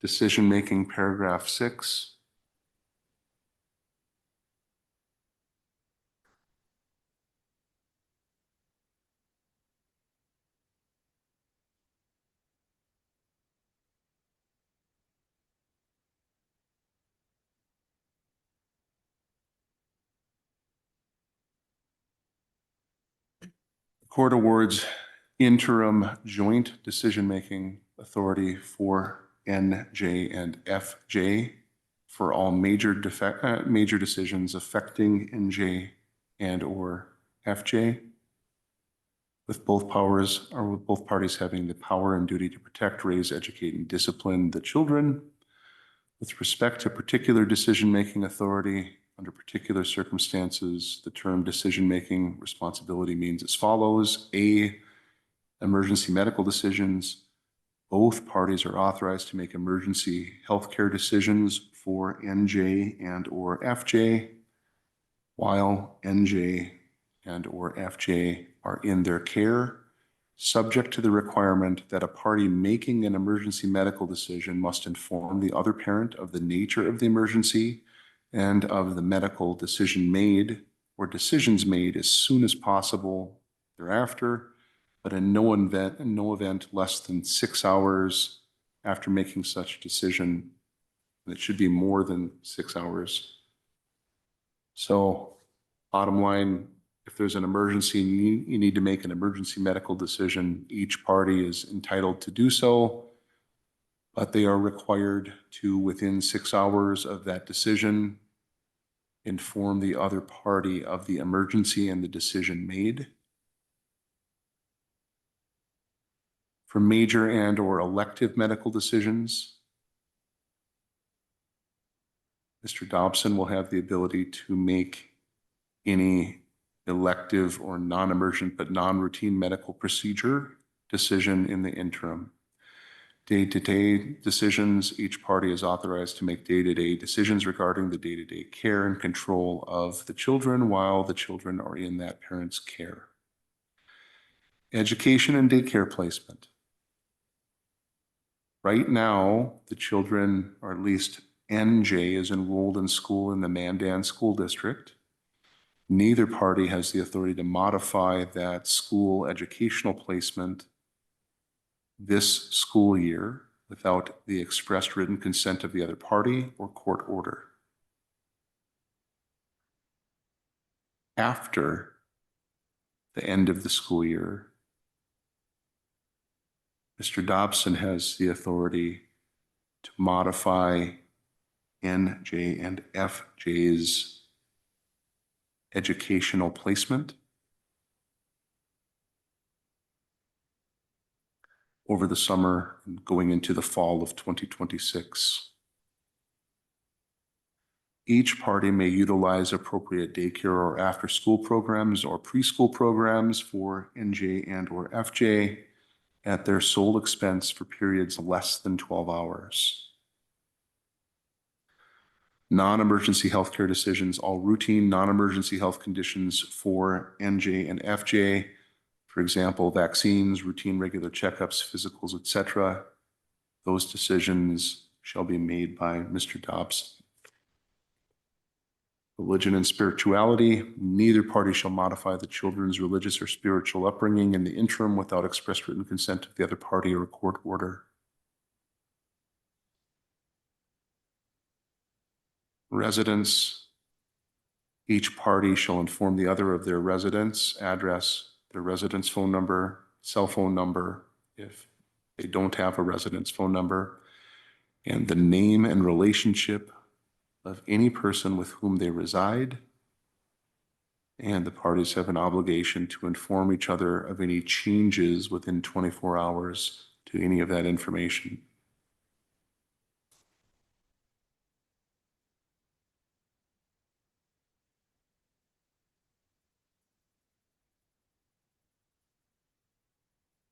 decision-making, paragraph 6. The court awards interim joint decision-making authority for NJ, and FJ for all major decisions affecting NJ and or FJ, with both parties having the power and duty to protect, raise, educate, and discipline the children. With respect to particular decision-making authority under particular circumstances, the term decision-making responsibility means as follows. A, emergency medical decisions. Both parties are authorized to make emergency healthcare decisions for NJ and or FJ while NJ and or FJ are in their care, subject to the requirement that a party making an emergency medical decision must inform the other parent of the nature of the emergency and of the medical decision made or decisions made as soon as possible thereafter, but in no event less than 6 hours after making such decision. And it should be more than 6 hours. So bottom line, if there's an emergency and you need to make an emergency medical decision, each party is entitled to do so, but they are required to, within 6 hours of that decision, inform the other party of the emergency and the decision made. For major and or elective medical decisions, Mr. Dobson will have the ability to make any elective or non-emergent but non-routine medical procedure decision in the interim. Day-to-day decisions, each party is authorized to make day-to-day decisions regarding the day-to-day care and control of the children while the children are in that parent's care. Education and daycare placement. Right now, the children, or at least NJ, is enrolled in school in the Mandan School District. Neither party has the authority to modify that school educational placement this school year without the expressed written consent of the other party or court order. After the end of the school year, Mr. Dobson has the authority to modify NJ and FJ's educational placement over the summer and going into the fall of 2026. Each party may utilize appropriate daycare or after-school programs or preschool programs for NJ and or FJ at their sole expense for periods less than 12 hours. Non-emergency healthcare decisions, all routine non-emergency health conditions for NJ and FJ, for example, vaccines, routine regular checkups, physicals, etc. Those decisions shall be made by Mr. Dobson. Religion and spirituality, neither party shall modify the children's religious or spiritual upbringing in the interim without express written consent of the other party or a court order. Residence, each party shall inform the other of their residence address, their residence phone number, cell phone number, if they don't have a residence phone number, and the name and relationship of any person with whom they reside. And the parties have an obligation to inform each other of any changes within 24 hours to any of that information.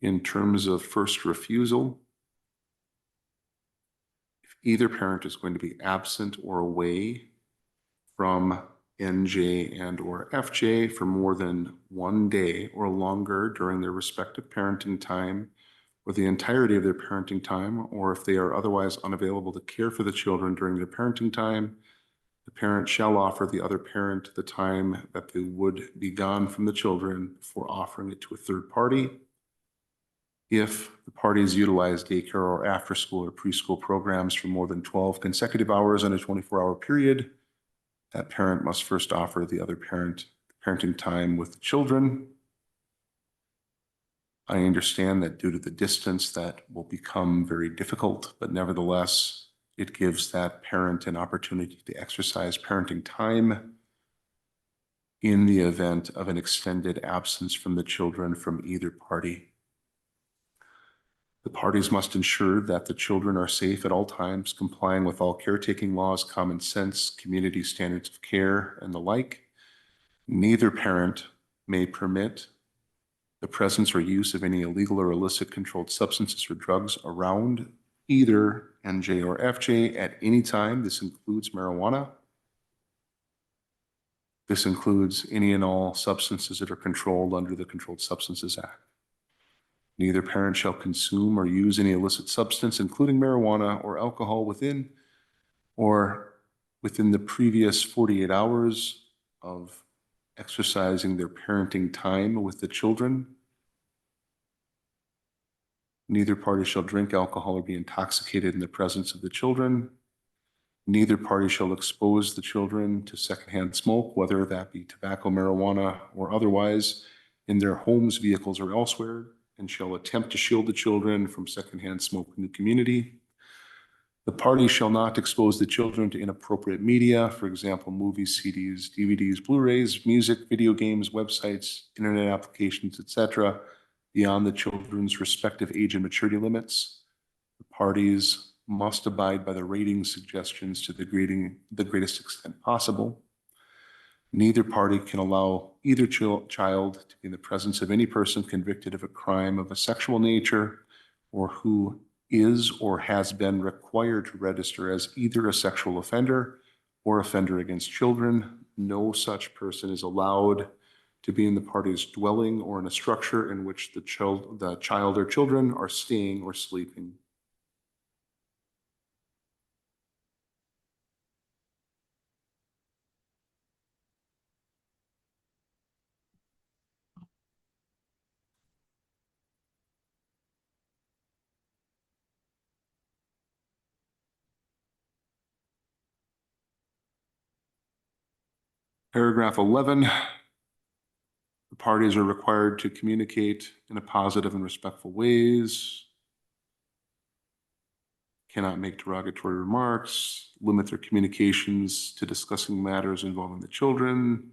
In terms of first refusal, if either parent is going to be absent or away from NJ and or FJ for more than 1 day or longer during their respective parenting time or the entirety of their parenting time, or if they are otherwise unavailable to care for the children during their parenting time, the parent shall offer the other parent the time that they would be gone from the children before offering it to a third party. If the parties utilize daycare or after-school or preschool programs for more than 12 consecutive hours in a 24-hour period, that parent must first offer the other parent parenting time with the children. I understand that due to the distance, that will become very difficult, but nevertheless, it gives that parent an opportunity to exercise parenting time in the event of an extended absence from the children from either party. The parties must ensure that the children are safe at all times, complying with all caretaking laws, common sense, community standards of care, and the like. Neither parent may permit the presence or use of any illegal or illicit controlled substances or drugs around either NJ or FJ at any time. This includes marijuana. This includes any and all substances that are controlled under the Controlled Substances Act. Neither parent shall consume or use any illicit substance, including marijuana or alcohol, within the previous 48 hours of exercising their parenting time with the children. Neither party shall drink alcohol or be intoxicated in the presence of the children. Neither party shall expose the children to secondhand smoke, whether that be tobacco, marijuana, or otherwise, in their homes, vehicles, or elsewhere, and shall attempt to shield the children from secondhand smoke in the community. The party shall not expose the children to inappropriate media, for example, movies, CDs, DVDs, Blu-rays, music, video games, websites, internet applications, etc., beyond the children's respective age and maturity limits. The parties must abide by the rating suggestions to the greatest extent possible. Neither party can allow either child to be in the presence of any person convicted of a crime of a sexual nature or who is or has been required to register as either a sexual offender or offender against children. No such person is allowed to be in the party's dwelling or in a structure in which the child or children are staying or sleeping. Paragraph 11, the parties are required to communicate in a positive and respectful ways, cannot make derogatory remarks, limit their communications to discussing matters involving the children.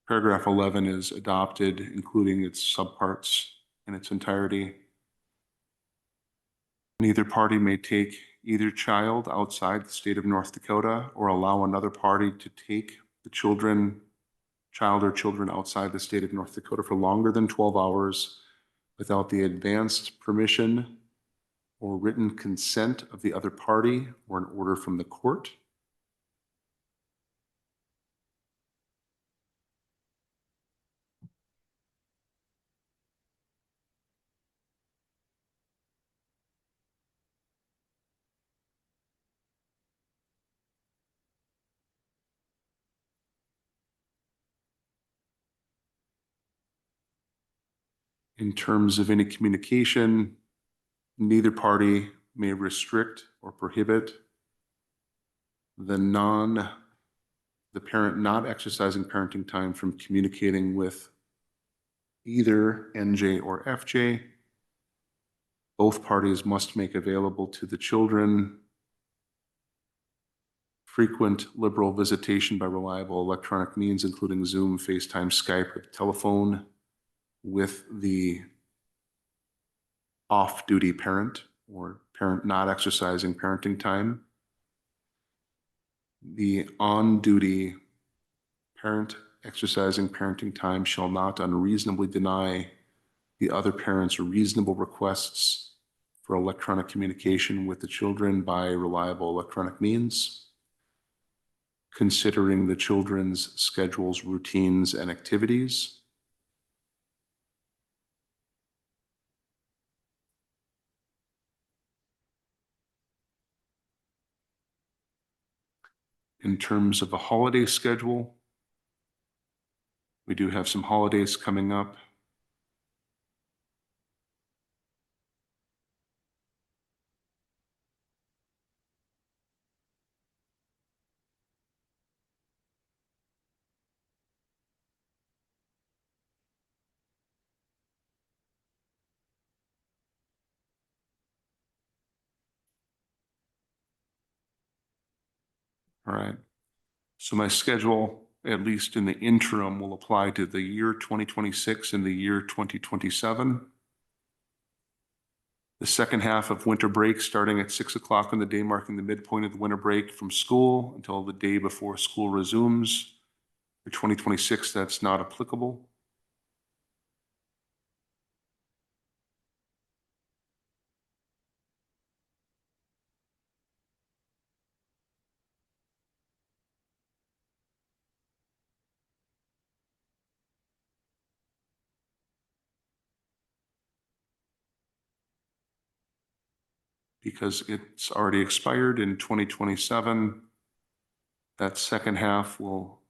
Paragraph 11 is adopted, including its subparts in its entirety. Neither party may take either child outside the state of North Dakota or allow another party to take the child or children outside the state of North Dakota for longer than 12 hours without the advanced permission or written consent of the other party or an order from the court. In terms of any communication, neither party may restrict or prohibit the parent not exercising parenting time from communicating with either NJ or FJ. Both parties must make available to the children frequent liberal visitation by reliable electronic means, including Zoom, FaceTime, Skype, or telephone, with the off-duty parent or parent not exercising parenting time. The on-duty parent exercising parenting time shall not unreasonably deny the other parent's reasonable requests for electronic communication with the children by reliable electronic means, considering the children's schedules, routines, and activities. In terms of a holiday schedule, we do have some holidays coming up. All right. So my schedule, at least in the interim, will apply to the year 2026 and the year 2027. The second half of winter break, starting at 6 o'clock on the day marking the midpoint of the winter break from school until the day before school resumes. For 2026, that's not applicable. Because it's already expired in 2027. That second half will,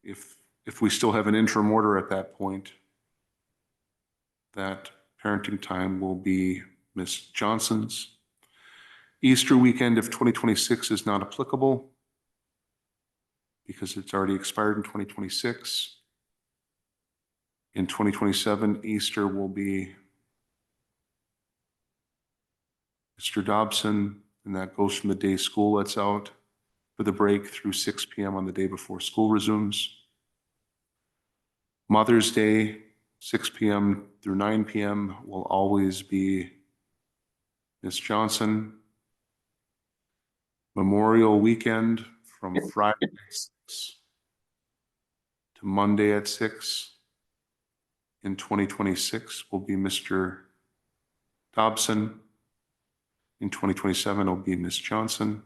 if we still have an interim order at that point, that parenting time will be Ms. Johnson's. Easter weekend of 2026 is not applicable because it's already expired in 2026. In 2027, Easter will be Mr. Dobson, and that goes from the day school lets out for the break through 6 p.m. on the day before school resumes. Mother's Day, 6 p.m. through 9 p.m. will always be Ms. Johnson. Memorial weekend from Friday at 6 to Monday at 6 in 2026 will be Mr. Dobson. In 2027, it'll be Ms. Johnson.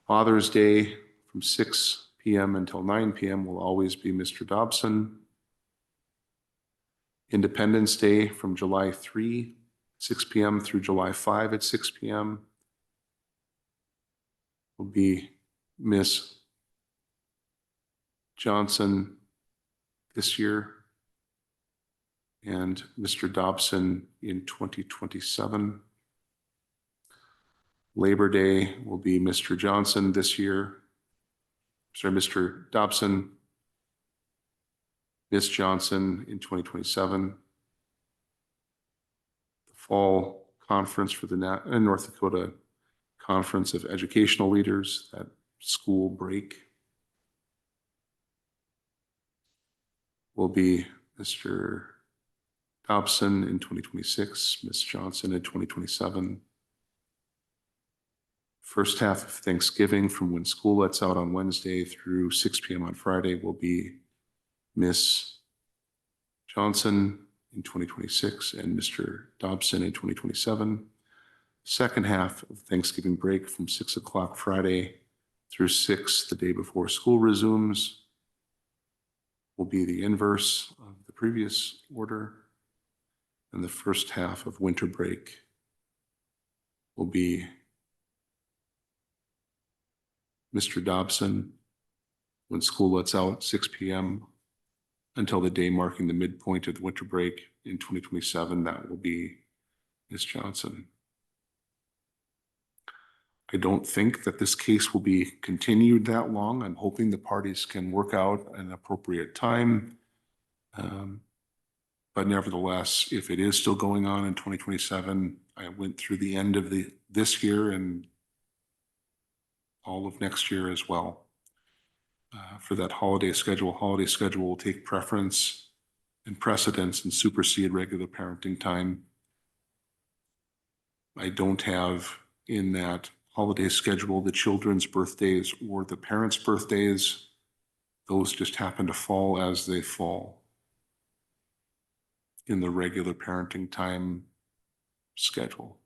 Father's Day from 6 p.m. until 9 p.m. will always be Mr. Dobson. Independence Day from July 3, 6 p.m. through July 5 at 6 p.m. will be Ms. Johnson this year and Mr. Dobson in 2027. Labor Day will be Mr. Johnson this year. Sorry, Mr. Dobson, Ms. Johnson in 2027. The fall conference for the North Dakota Conference of Educational Leaders, that school break, will be Mr. Dobson in 2026, Ms. Johnson in 2027. First half of Thanksgiving from when school lets out on Wednesday through 6 p.m. on Friday will be Ms. Johnson in 2026 and Mr. Dobson in 2027. Second half of Thanksgiving break from 6 o'clock Friday through 6 the day before school resumes will be the inverse of the previous order. And the first half of winter break will be Mr. Dobson when school lets out 6 p.m. until the day marking the midpoint of the winter break in 2027. That will be Ms. Johnson. I don't think that this case will be continued that long. I'm hoping the parties can work out an appropriate time. But nevertheless, if it is still going on in 2027, I went through the end of this year and all of next year as well. For that holiday schedule will take preference and precedence and supersede regular parenting time. I don't have in that holiday schedule the children's birthdays or the parents' birthdays. Those just happen to fall as they fall in the regular parenting time schedule.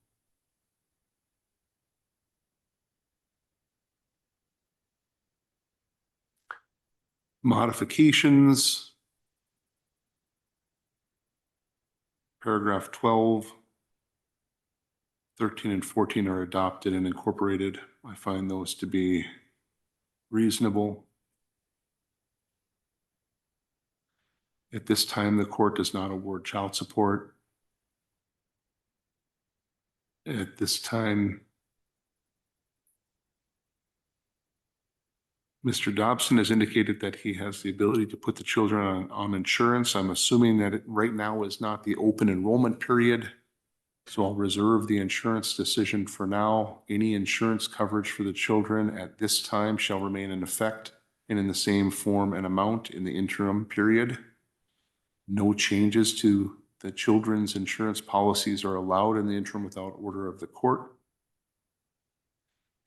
Modifications. Paragraph 12, 13 and 14 are adopted and incorporated. I find those to be reasonable. At this time, the court does not award child support. At this time, Mr. Dobson has indicated that he has the ability to put the children on insurance. I'm assuming that it right now is not the open enrollment period. So I'll reserve the insurance decision for now. Any insurance coverage for the children at this time shall remain in effect and in the same form and amount in the interim period. No changes to the children's insurance policies are allowed in the interim without order of the court.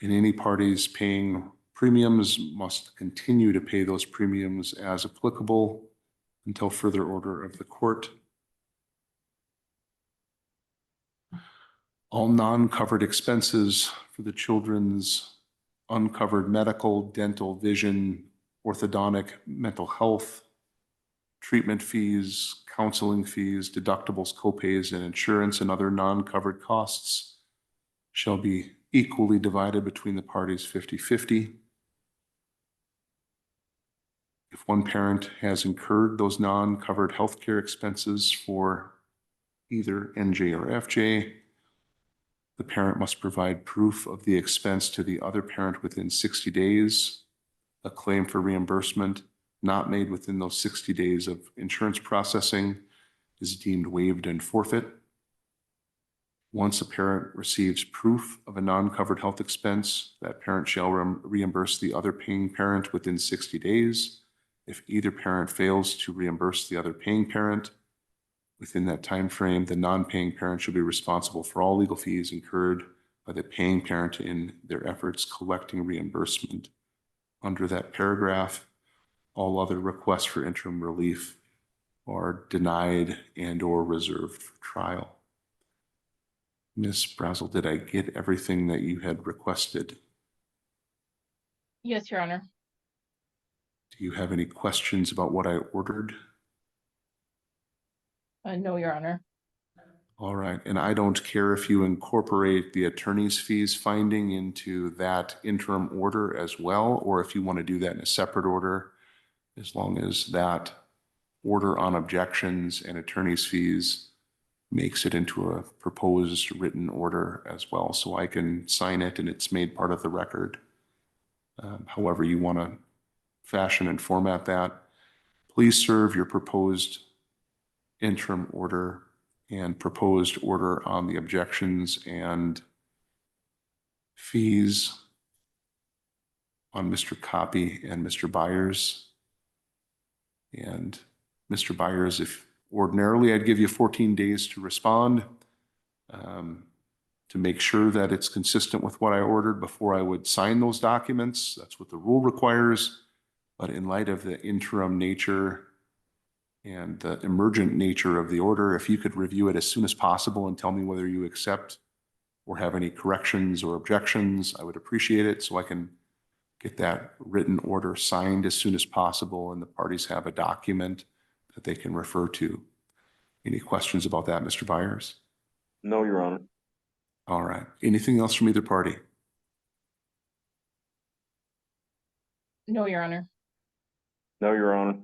And any parties paying premiums must continue to pay those premiums as applicable until further order of the court. All non-covered expenses for the children's uncovered medical, dental, vision, orthodontic, mental health, treatment fees, counseling fees, deductibles, copays, and insurance and other non-covered costs shall be equally divided between the parties 50-50. If one parent has incurred those non-covered healthcare expenses for either NJ or FJ, the parent must provide proof of the expense to the other parent within 60 days. A claim for reimbursement not made within those 60 days of insurance processing is deemed waived and forfeit. Once a parent receives proof of a non-covered health expense, that parent shall reimburse the other paying parent within 60 days. If either parent fails to reimburse the other paying parent within that time frame, the non-paying parent should be responsible for all legal fees incurred by the paying parent in their efforts collecting reimbursement. Under that paragraph, all other requests for interim relief are denied and or reserved for trial. Ms. Brazel, did I get everything that you had requested? Yes, Your Honor. Do you have any questions about what I ordered? No, Your Honor. All right, and I don't care if you incorporate the attorney's fees finding into that interim order as well, or if you want to do that in a separate order, as long as that order on objections and attorney's fees makes it into a proposed written order as well, so I can sign it and it's made part of the record. However you want to fashion and format that, please serve your proposed interim order and proposed order on the objections and fees on Mr. Copy and Mr. Byers. And Mr. Byers, if ordinarily I'd give you 14 days to respond to make sure that it's consistent with what I ordered before I would sign those documents. That's what the rule requires. But in light of the interim nature and the emergent nature of the order, if you could review it as soon as possible and tell me whether you accept or have any corrections or objections, I would appreciate it so I can get that written order signed as soon as possible and the parties have a document that they can refer to. Any questions about that, Mr. Byers? No, Your Honor. All right. Anything else from either party? No, Your Honor. No, Your Honor.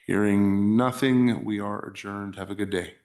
Hearing nothing, we are adjourned. Have a good day.